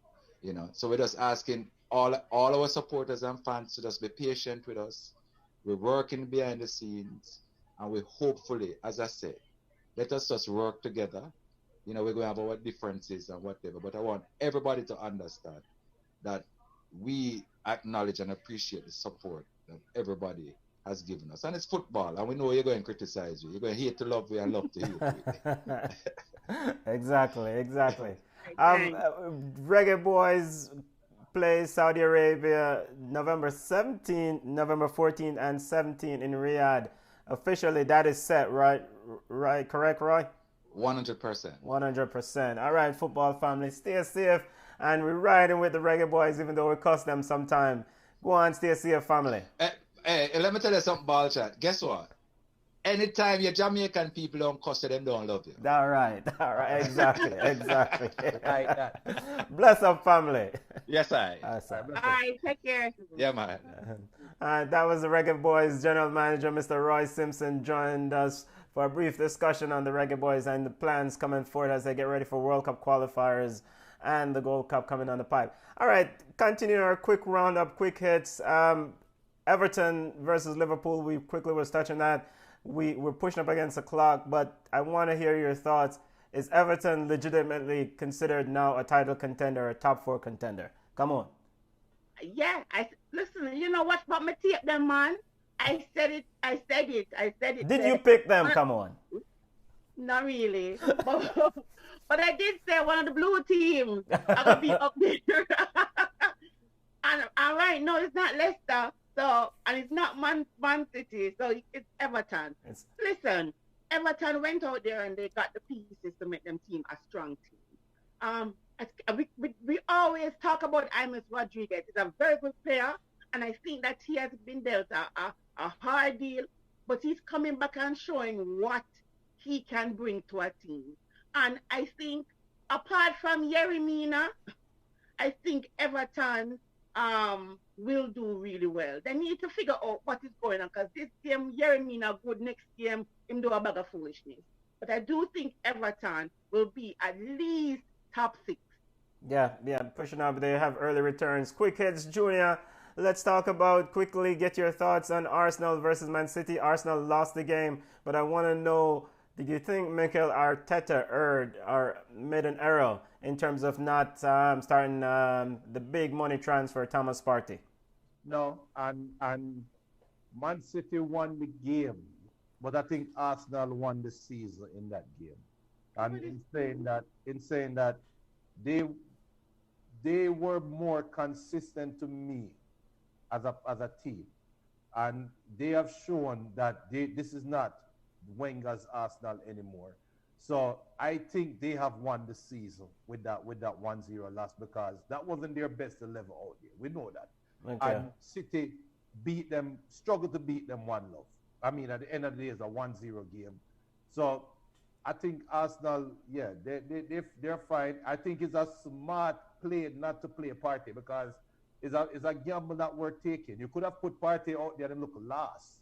So we're just asking all our supporters and fans to just be patient with us. We're working behind the scenes, and we hopefully, as I said, let us just work together. We're going to have our differences and whatever, but I want everybody to understand that we acknowledge and appreciate the support that everybody has given us. And it's football, and we know you're going to criticize you. You're going to hate to love you and love to hate you. Exactly. Okay. Reggae Boys play Saudi Arabia November 17th, November 14th, and 17th in Riyadh. Officially, that is set, right? Right, correct, Roy? 100%. 100%. All right, football family, stay safe. And we're riding with the Reggae Boys, even though we cuss them sometime. Go on, stay safe, family. Hey, let me tell you something, ball chat. Guess what? Anytime your Jamaican people don't cuss you, them don't love you. All right, exactly. Like that. Bless up, family. Yes, I. Awesome. All right, take care. Yeah, man. That was the Reggae Boys General Manager, Mr. Roy Simpson, joined us for a brief discussion on the Reggae Boys and the plans coming forward as they get ready for World Cup qualifiers and the Gold Cup coming on the pipe. All right, continuing our quick roundup, quick hits. Everton versus Liverpool, we quickly was touching that. We're pushing up against the clock, but I want to hear your thoughts. Is Everton legitimately considered now a title contender, a top 4 contender? Come on. Yeah, listen. You know what? But me tape them, man. I said it. Did you pick them? Come on. Not really, but I did say one of the blue teams are gonna be up there. and right now it's not Leicester, so and it's not Man City, so it's Everton. Listen, Everton went out there and they got the pieces to make them team a strong team. We always talk about Imus Rodriguez. He's a very good player, and I think that he has been dealt a hard deal, but he's coming back and showing what he can bring to a team. And I think, apart from Yeremina, I think Everton will do really well. They need to figure out what is going on, because this game, Yeremina good, next game, him do a bag of foolishness. But I do think Everton will be at least top 6. Yeah, pushing up. They have early returns. Quick hits, Junior. Let's talk about quickly, get your thoughts on Arsenal versus Man City. Arsenal lost the game, but I want to know, do you think Mikel Arteta made an error in terms of not starting the big money transfer, Thomas Partey? No, and Man City won the game, but I think Arsenal won the season in that game. And in saying that, they were more consistent to me as a team, and they have shown that this is not Wenger's Arsenal anymore. So I think they have won the season with that 1-0 loss, because that wasn't their best 11 out there. We know that. Okay. And City beat them, struggle to beat them 1-0. I mean, at the end of the day, it's a 1-0 game. So I think Arsenal, yeah, they're fine. I think it's a smart play not to play Partey because it's a gamble not worth taking. You could have put Partey out there and look last,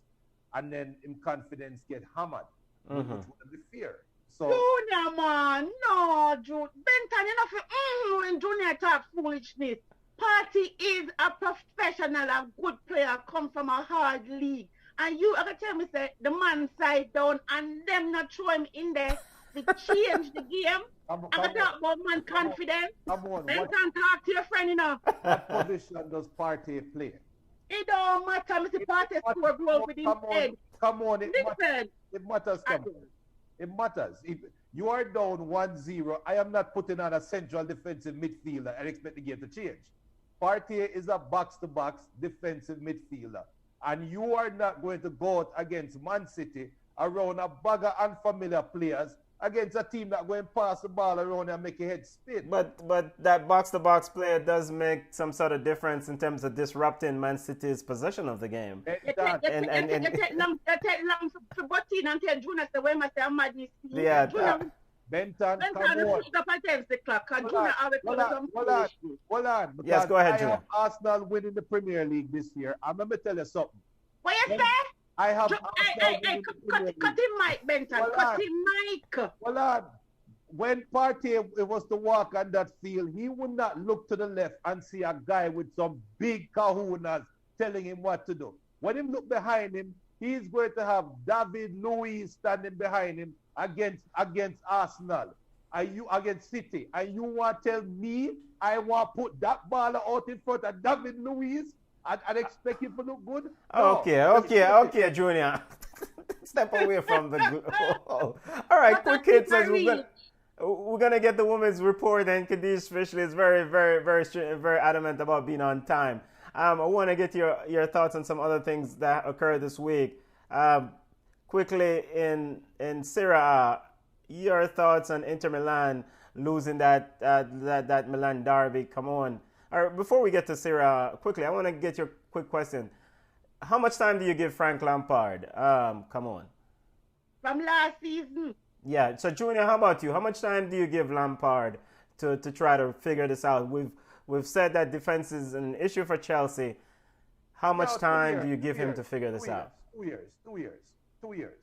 and then in confidence get hammered, which wouldn't be fair. So Junior, man, no, Junior. Benton, you know, when Junior talk foolishness. Partey is a professional, a good player, come from a hard league. And you are going to tell me, say, the man side down and them not throw him in there to change the game. I'm going to talk about man confidence. Benton, talk to your friend, you know. What position does Partey play? It don't matter, Mr. Partey score goal with his head. Come on, it matters. It matters. If you are down 1-0, I am not putting on a central defensive midfielder and expect the game to change. Partey is a box-to-box defensive midfielder. And you are not going to go out against Man City around a bag of unfamiliar players against a team that going to pass the ball around and make your head spin. But that box-to-box player does make some sort of difference in terms of disrupting Man City's possession of the game. You take long to Botin and tell Jonas the way I say I'm madness. Yeah. Benton, come on. Hold on. Yes, go ahead, Junior. I have Arsenal winning the Premier League this year. I'm going to tell you something. What you say? I have Arsenal winning the Premier League. Cut him mic, Benton. Cut him mic. Hold on. When Partey was to walk on that field, he would not look to the left and see a guy with some big kahunas telling him what to do. When he look behind him, he's going to have David Luiz standing behind him against Arsenal. Are you against City? And you want to tell me I want to put that ball out in front of David Luiz and expect him to look good? No. Okay, Junior. Step away from the goal. All right, quick hits as we're gonna get the women's report, and Khadij especially is very adamant about being on time. I want to get your thoughts on some other things that occurred this week. Quickly in Serie A, your thoughts on Inter Milan losing that Milan derby. Come on. All right, before we get to Serie A, quickly, I want to get your quick question. How much time do you give Frank Lampard? Come on. From last season. Yeah. So Junior, how about you? How much time do you give Lampard to try to figure this out? We've said that defense is an issue for Chelsea. How much time do you give him to figure this out? 2 years. 2 years.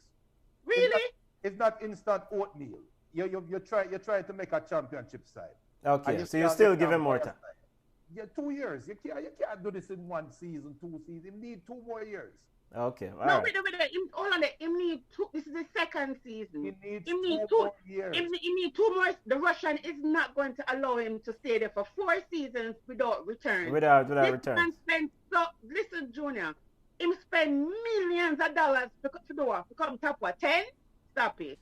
Really? It's not instant oatmeal. You're trying to make a championship side. Okay, so you still give him more time. Yeah, 2 years. You can't do this in 1 season, 2 seasons. You need 2 more years. Okay. Wait. Hold on. Him need 2. This is the second season. He needs 2 more years. He need 2 more. The Russian is not going to allow him to stay there for 4 seasons without return. Without return. Listen, Junior. Him spend millions of dollars to come top 10. Stop it.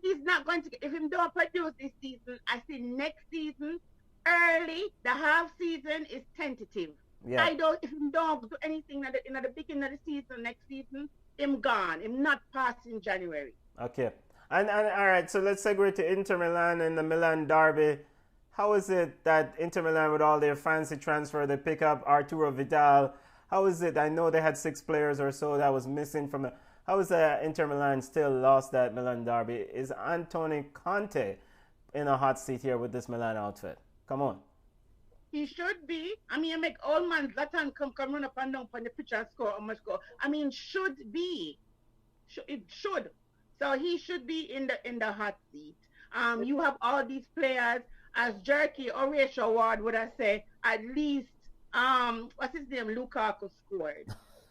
He's not going to. If him don't produce this season, I see next season early. The half season is tentative. Yeah. If him don't do anything in the beginning of the season next season, him gone. Him not passing January. Okay. And all right. So let's segue to Inter Milan and the Milan derby. How is it that Inter Milan, with all their fancy transfer, they pick up Arturo Vidal? How is it? I know they had 6 players or so that was missing from it. How is Inter Milan still lost that Milan derby? Is Antonio Conte in a hot seat here with this Milan outfit? Come on. He should be. I mean, I make old man Zlatan come run up and down on the pitch and score how much goal. I mean, should be. It should. So he should be in the hot seat. You have all these players, as Jerky or Yawd would I say, at least what's his name? Lukaku scored.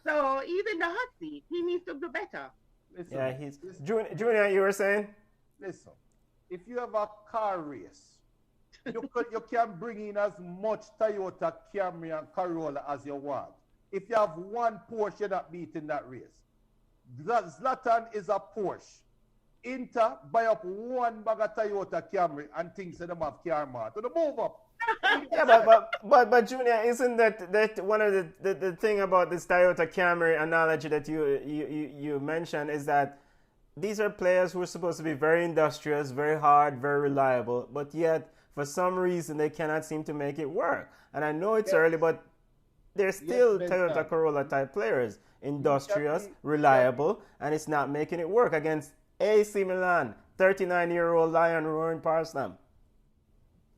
So he's in the hot seat. He needs to do better. Listen, yeah, Junior, you were saying? Listen, if you have a car race, you can bring in as much Toyota, Camry, and Corolla as you want. If you have one Porsche, you're not beating that race. Zlatan is a Porsche. Inter buy up one bag of Toyota Camry and things that them have car mart. So they move up. Yeah, but Junior, isn't that one of the thing about this Toyota Camry analogy that you mentioned is that these are players who are supposed to be very industrious, very hard, very reliable, but yet for some reason they cannot seem to make it work. And I know it's early, but they're still Yes, Toyota Benton. Corolla type players. Industrious, reliable, and it's not making it work against AC Milan, 39-year-old Lion roaring past them.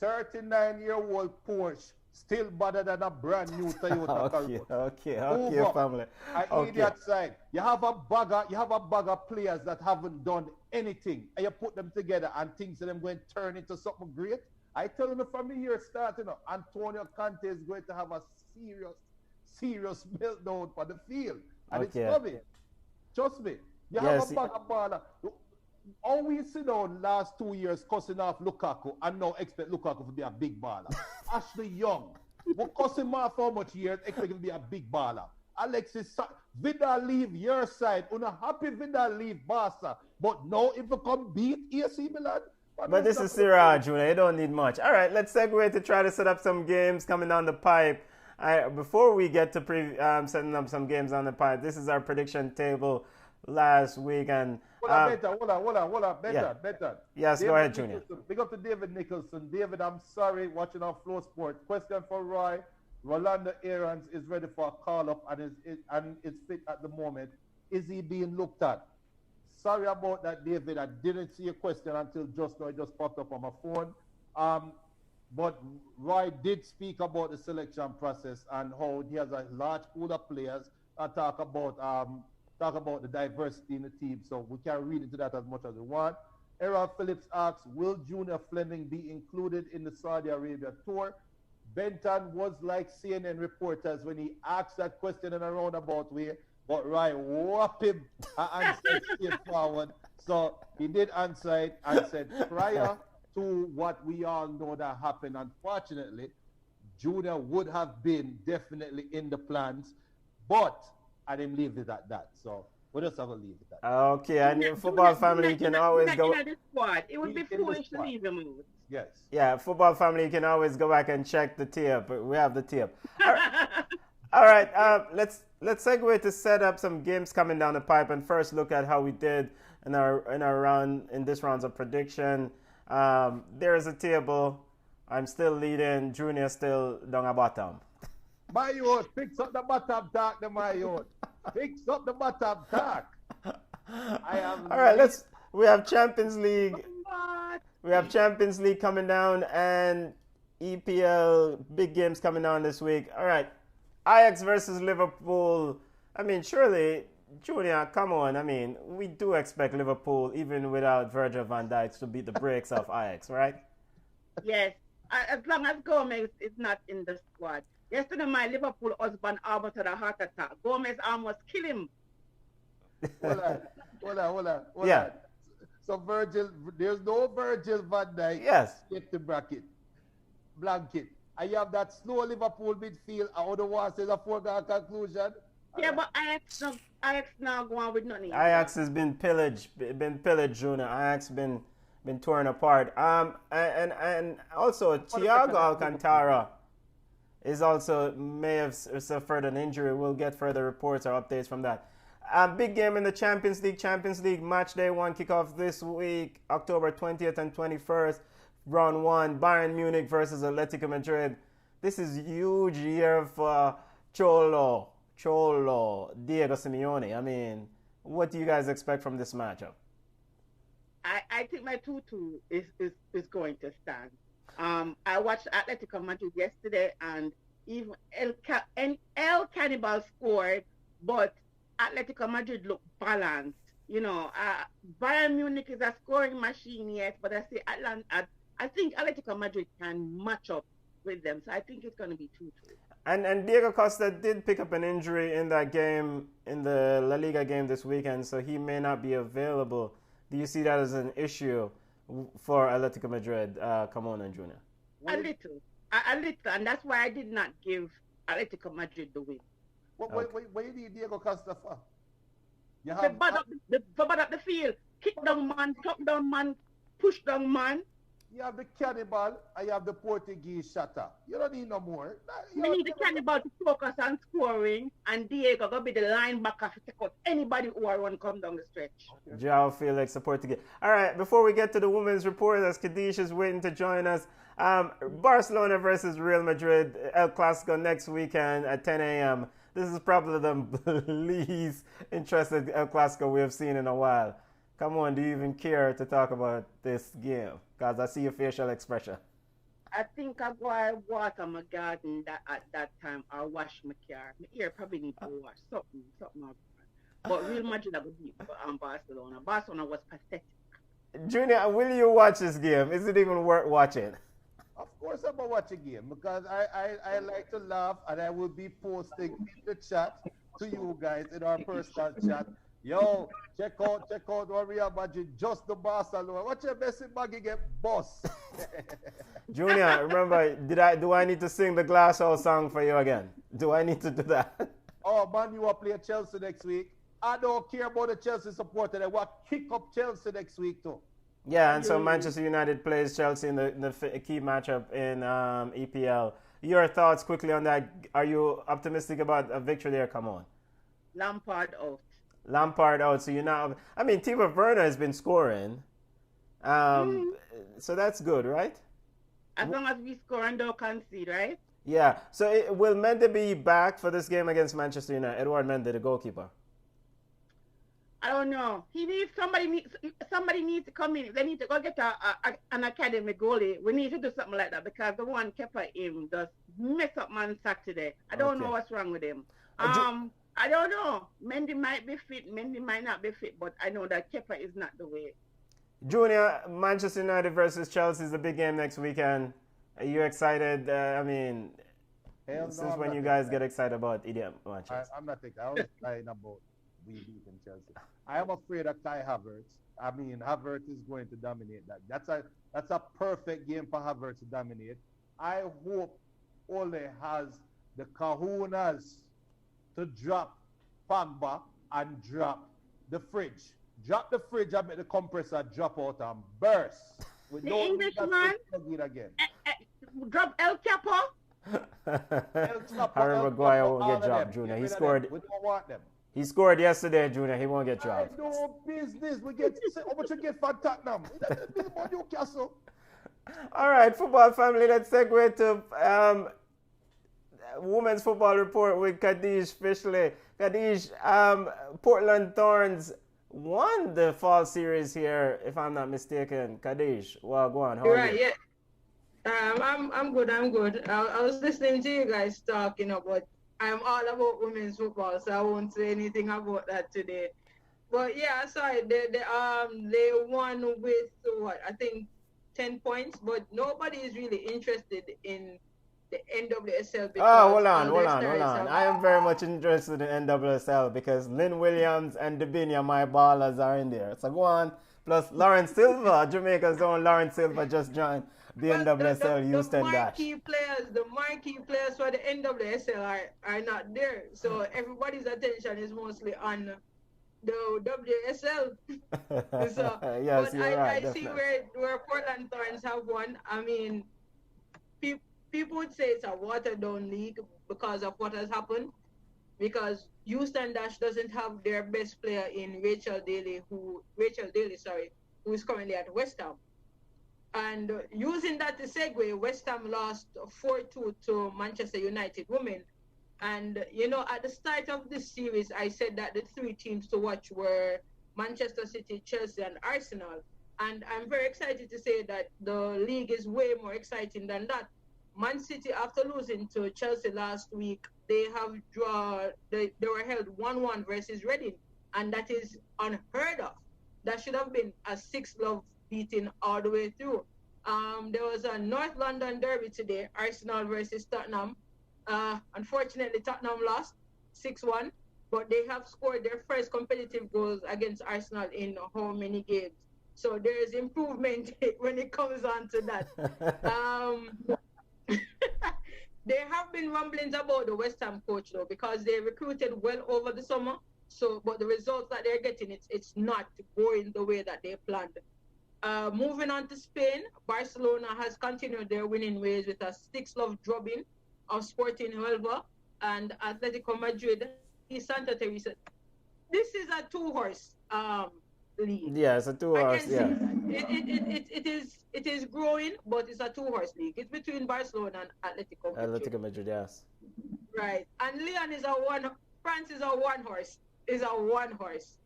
39-year-old Porsche still better than a brand new Toyota Corolla. Okay, family. Idiot side. You have a bag of players that haven't done anything, and you put them together and things that them going to turn into something great. I tell you from the year starting, Antonio Conte is going to have a serious meltdown for the field, and it's coming. Trust me. You have a bag of baller. How we sit down last 2 years cussing off Lukaku and now expect Lukaku to be a big baller. Ashley Young, we cuss him off for how much years, expect him to be a big baller. Alexis, Vidal leave your side. Una happy Vidal leave Barca. But now if you come beat AC Milan. But this is Serie A, Junior. You don't need much. All right, let's segue to try to set up some games coming down the pipe. Before we get to setting up some games on the pipe, this is our prediction table last week. And Hold on. Better. Yes, David, go ahead, Junior. Big up to David Nicholson. David, I'm sorry, watching on Flow Sport. Question for Roy. Rolando Aarons is ready for a call-up and is fit at the moment. Is he being looked at? Sorry about that, David. I didn't see your question until just now. It just popped up on my phone. But Roy did speak about the selection process and how he has a large pool of players and talk about the diversity in the team. So we can read into that as much as we want. Errol Phillips asks, will Junior Fleming be included in the Saudi Arabia tour? Benton was like CNN reporters when he asked that question in a roundabout way, but Roy whopped him and answered straightforward. So he did answer it and said, prior to what we all know that happened, unfortunately, Junior would have been definitely in the plans, but I didn't leave it at that. So we'll just have to leave it at that. Okay, and in football family, you can always go. The squad. It would be foolish to leave him out. Yes. Yeah, football family, you can always go back and check the tape. We have the tape. All right, let's segue to set up some games coming down the pipe and first look at how we did in this rounds of prediction. There's a table. I'm still leading. Junior still down a bottom. My youth, fix up the bottom talk, my youth. Fix up the bottom talk. All right, we have Champions League. We have Champions League coming down and EPL big games coming down this week. All right, Ajax versus Liverpool. I mean, surely, Junior, come on. I mean, we do expect Liverpool, even without Virgil van Dijk, to beat the brakes of Ajax, right? Yes, as long as Gomez is not in the squad. Yesterday, my Liverpool husband almost had a heart attack. Gomez almost killed him. Hold on. Yeah. So Virgil, there's no Virgil van Dijk. Yes. Get the blanket. And you have that slow Liverpool midfield. I would want to say a foregone conclusion. Yeah, but Ajax now going with nothing. Ajax has been pillaged, Junior. Ajax been torn apart. And also Thiago Alcantara is also may have suffered an injury. We'll get further reports or updates from that. Big game in the Champions League match day 1 kickoff this week, October 20th and 21st. Round 1, Bayern Munich versus Atletico Madrid. This is a huge year for Cholo, Diego Simeone. I mean, what do you guys expect from this matchup? I think my 2-2 is going to stand. I watched Atletico Madrid yesterday, and even El Cannibal scored, but Atletico Madrid looked balanced. You know, Bayern Munich is a scoring machine, yes, but I think Atletico Madrid can match up with them, so I think it's going to be 2-2. And Diego Costa did pick up an injury in that game, in the La Liga game this weekend, so he may not be available. Do you see that as an issue for Atletico Madrid? Come on, Junior. A little, and that's why I did not give Atletico Madrid the win. What you need Diego Costa for? They bad up the field. Kick down man, top down man, push down man. You have the cannibal and you have the Portuguese shatter. You don't need no more. We need the cannibal to focus on scoring, and Diego going to be the linebacker to take out anybody who are one come down the stretch. Joao Felix, the Portuguese. All right, before we get to the women's report, as Kadish is waiting to join us, Barcelona versus Real Madrid, El Clasico next weekend at 10 a.m. This is probably the least interested El Clasico we have seen in a while. Come on, do you even care to talk about this game? Because I see your facial expression. I think I go and water my garden that at that time or wash my car. My ear probably need to wash something. But Real Madrid are going to beat Barcelona. Barcelona was pathetic. Junior, will you watch this game? Is it even worth watching? Of course, I'm gonna watch a game because I like to laugh and I will be posting in the chat to you guys in our personal chat. Yo, check out what Real Madrid just the Barcelona. Watch your Messi baggy get boss. Junior, remember, do I need to sing the Glasshouse song for you again? Do I need to do that? Oh man, you will play Chelsea next week. I don't care about the Chelsea supporter. I want to kick up Chelsea next week too. Yeah, and so Manchester United plays Chelsea in the key matchup in EPL. Your thoughts quickly on that? Are you optimistic about a victory there? Come on. Lampard out. Lampard out. So you're not. I mean, Timo Werner has been scoring. So that's good, right? As long as we score and don't concede, right? Yeah. So will Mendy be back for this game against Manchester United? Edouard Mendy, the goalkeeper. I don't know. Somebody needs to come in. They need to go get an academy goalie. We need to do something like that because the one Kepa him just mess up man Saturday. I don't know what's wrong with him. I don't know. Mendy might be fit. Mendy might not be fit, but I know that Kepa is not the way. Junior, Manchester United versus Chelsea is a big game next weekend. Are you excited? I mean, since when you guys get excited about idiot matches? I'm not thinking. I was lying about we beating Chelsea. I am afraid of Kai Havertz. I mean, Havertz is going to dominate that. That's a perfect game for Havertz to dominate. I hope Ole has the kahunas to drop Pogba and drop the fridge. Drop the fridge and make the compressor drop out and burst. We the don't Englishman again. Drop El Chapo. Harry Maguire won't get dropped, Junior. He scored. We don't want them. He scored yesterday, Junior. He won't get dropped. No business. We get how much you get for Tottenham? About Newcastle. All right, football family. Let's segue to women's football report with Khadij Fishley. Khadij, Portland Thorns won the fall series here, if I'm not mistaken. Khadij, well, go on. How are you? Yeah. I'm good. I was listening to you guys talking about. I'm all about women's football, so I won't say anything about that today. But yeah, sorry, they won with what I think 10 points, but nobody is really interested in the NWSL. Hold on. I am very much interested in NWSL because Lynn Williams and Davinia, my Ballas, are in there. So go on. Plus Lawrence Silva, Jamaica's own Lawrence Silva just joined the NWSL Houston Dash. The marquee players for the NWSL are not there. So everybody's attention is mostly on the WSL. So, yes, but you're right. I see where Portland Thorns have won. I mean, people would say it's a watered down league because of what has happened. Because Houston Dash doesn't have their best player in Rachel Daly, who is currently at West Ham. And using that to segue, West Ham lost 4-2 to Manchester United women. And, you know, at the start of this series, I said that the three teams to watch were Manchester City, Chelsea, and Arsenal. And I'm very excited to say that the league is way more exciting than that. Man City, after losing to Chelsea last week, they were held 1-1 versus Reading. And that is unheard of. That should have been a 6-love beating all the way through. There was a North London derby today, Arsenal versus Tottenham. Unfortunately, Tottenham lost 6-1, but they have scored their first competitive goals against Arsenal in how many games? So there is improvement when it comes on to that. There have been rumblings about the West Ham coach though, because they recruited well over the summer. So, but the results that they're getting, it's not going the way that they planned. Moving on to Spain, Barcelona has continued their winning ways with a 6-love drubbing of Sporting Huelva and Atletico Madrid, Santa Teresa. This is a two-horse league. Yeah, it's a two I horse. can say Yeah, that. It is growing, but it's a two-horse league. It's between Barcelona and Atletico Madrid. Atletico Madrid. Yes. Right. And Leon is a one. France is a one horse. Is a one horse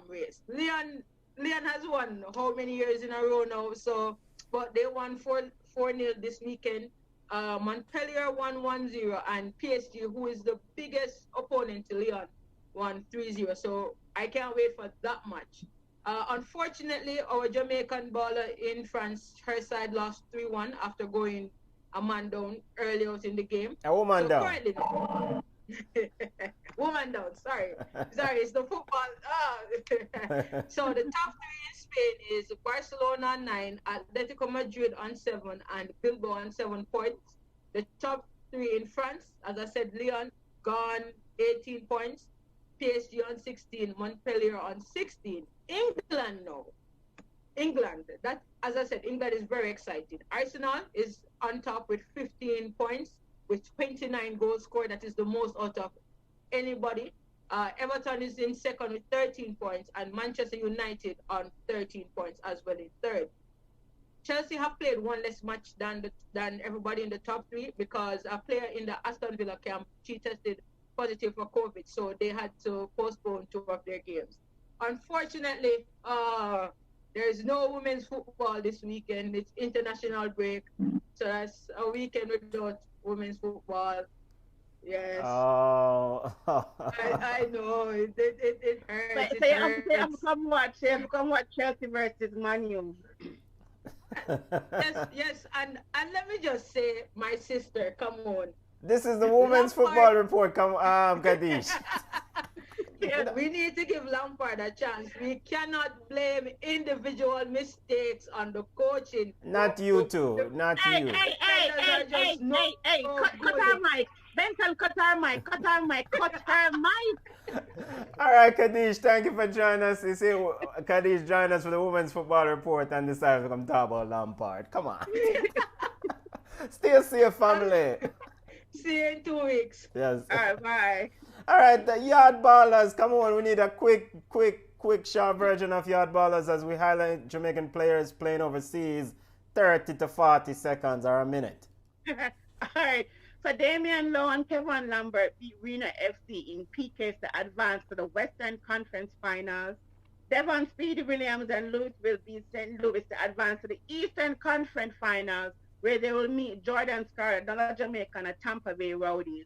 race. Leon has won how many years in a row now? So, but they won 4-0 this weekend. Montpellier won 1-0, and PSG, who is the biggest opponent to Leon, won 3-0. So I can't wait for that match. Unfortunately, our Jamaican baller in France, her side lost 3-1 after going a man down early out in the game. A woman So down. currently, woman down. Sorry, it's the football. So the top three in Spain is Barcelona on 9, Atletico Madrid on 7, and Bilbao on 7 points. The top three in France, as I said, Lyon gone 18 points, PSG on 16, Montpellier on 16. England now. England, that, as I said, England is very excited. Arsenal is on top with 15 points, with 29 goals scored. That is the most out of anybody. Everton is in second with 13 points, and Manchester United on 13 points as well in third. Chelsea have played one less match than everybody in the top three, because a player in the Aston Villa camp, she tested positive for COVID, so they had to postpone 2 of their games. Unfortunately, there's no women's football this weekend. It's international break, so that's a weekend without women's football. Yes. Oh. I know it hurts. But It say, hurts. I'm come watch Chelsea versus Man U. Yes, and let me just say, my sister, come on. This is the women's football report. Come, Kadish. We need to give Lampard a chance. We cannot blame individual mistakes on the coaching. Not you two. Not you. Hey, cut her mic. Benson, cut her mic. All right, Kadish, thank you for joining us. You see, Kadish joined us for the women's football report and decided to come talk about Lampard. Come on. Stay safe, family. See you in 2 weeks. Yes. All right, bye. All right, the Yawd Ballas. Come on, we need a quick, short version of Yawd Ballas as we highlight Jamaican players playing overseas. 30 to 40 seconds or a minute. All right. So Damian Lowe and Kevin Lambert beat Reno FC in PKs to advance to the Western Conference Finals. Devon Speedy Williams and Louisville beat St. Louis to advance to the Eastern Conference Finals, where they will meet Jordan Scarlett, another Jamaican, at Tampa Bay Rowdies.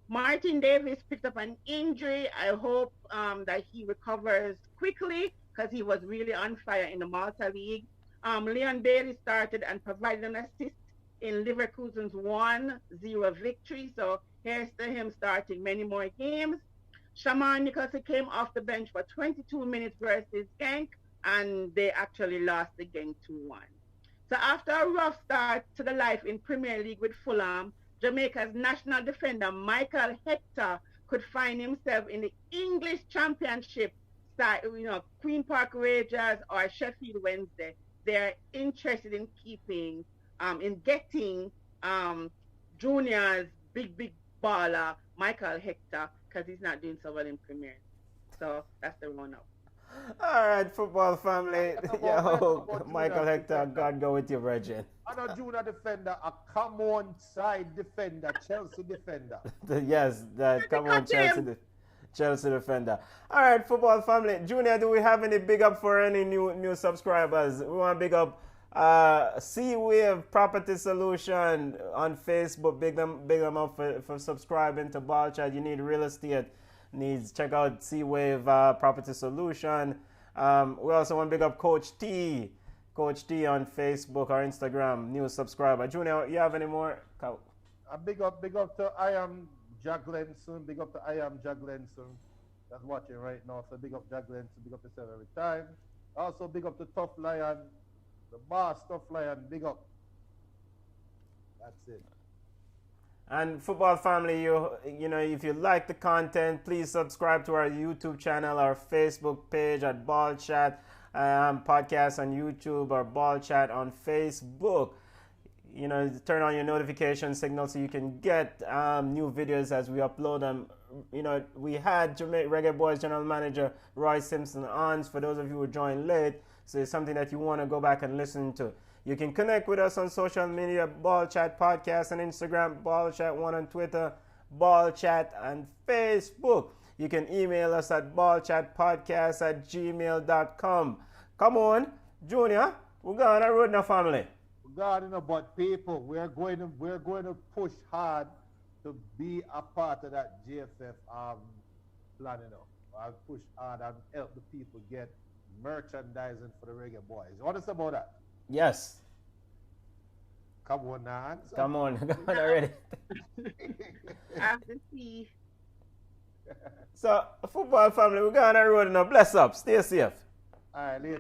Martin Davis picked up an injury. I hope that he recovers quickly, because he was really on fire in the Malta League. Leon Bailey started and provided an assist in Leverkusen's 1-0 victory. So here's to him starting many more games. Shaman Nicholson came off the bench for 22 minutes versus Genk, and they actually lost the Genk 2-1. So after a rough start to the life in Premier League with Fulham, Jamaica's national defender Michael Hector could find himself in the English Championship, Queen Park Rangers or Sheffield Wednesday. They're interested in getting Junior's big baller, Michael Hector, because he's not doing so well in Premier. So that's the run-up. All right, football family. Michael Hector, God go with you, Virgin. Another junior defender, a come-on side defender, Chelsea defender. Yes, that come on, Chelsea defender. All right, football family. Junior, do we have any big up for any new subscribers? We want to big up C-Wave Property Solution on Facebook. Big them up for subscribing to Ball Chat. You need real estate needs, check out C-Wave Property Solution. We also want to big up Coach T on Facebook or Instagram, new subscriber. Junior, you have any more? Big up to I am Jack Lenson. Big up to I am Jack Lenson. That's watching right now. So big up Jack Lenson. Big up yourself every time. Also big up to Tough Lion, the boss Tough Lion. Big up. That's it. And football family, you know, if you like the content, please subscribe to our YouTube channel, our Facebook page at Ball Chat, podcast on YouTube or Ball Chat on Facebook. turn on your notification signal so you can get new videos as we upload them. We had Jamaica Reggae Boys General Manager Roy Simpson on, for those of you who joined late, so it's something that you want to go back and listen to. You can connect with us on social media, Ball Chat Podcast on Instagram, Ball Chat 1 on Twitter, Ball Chat on Facebook. You can email us at ballchatpodcast@gmail.com. Come on, Junior, we're going on the road now, family. God, but people, we're going to push hard to be a part of that GFF plan, I'll push hard and help the people get merchandising for the Reggae Boys. You want to say about that? Yes. Come on now. Come on already. I have to see. So, football family, we're going on the road now. Bless up. Stay safe. All right, later.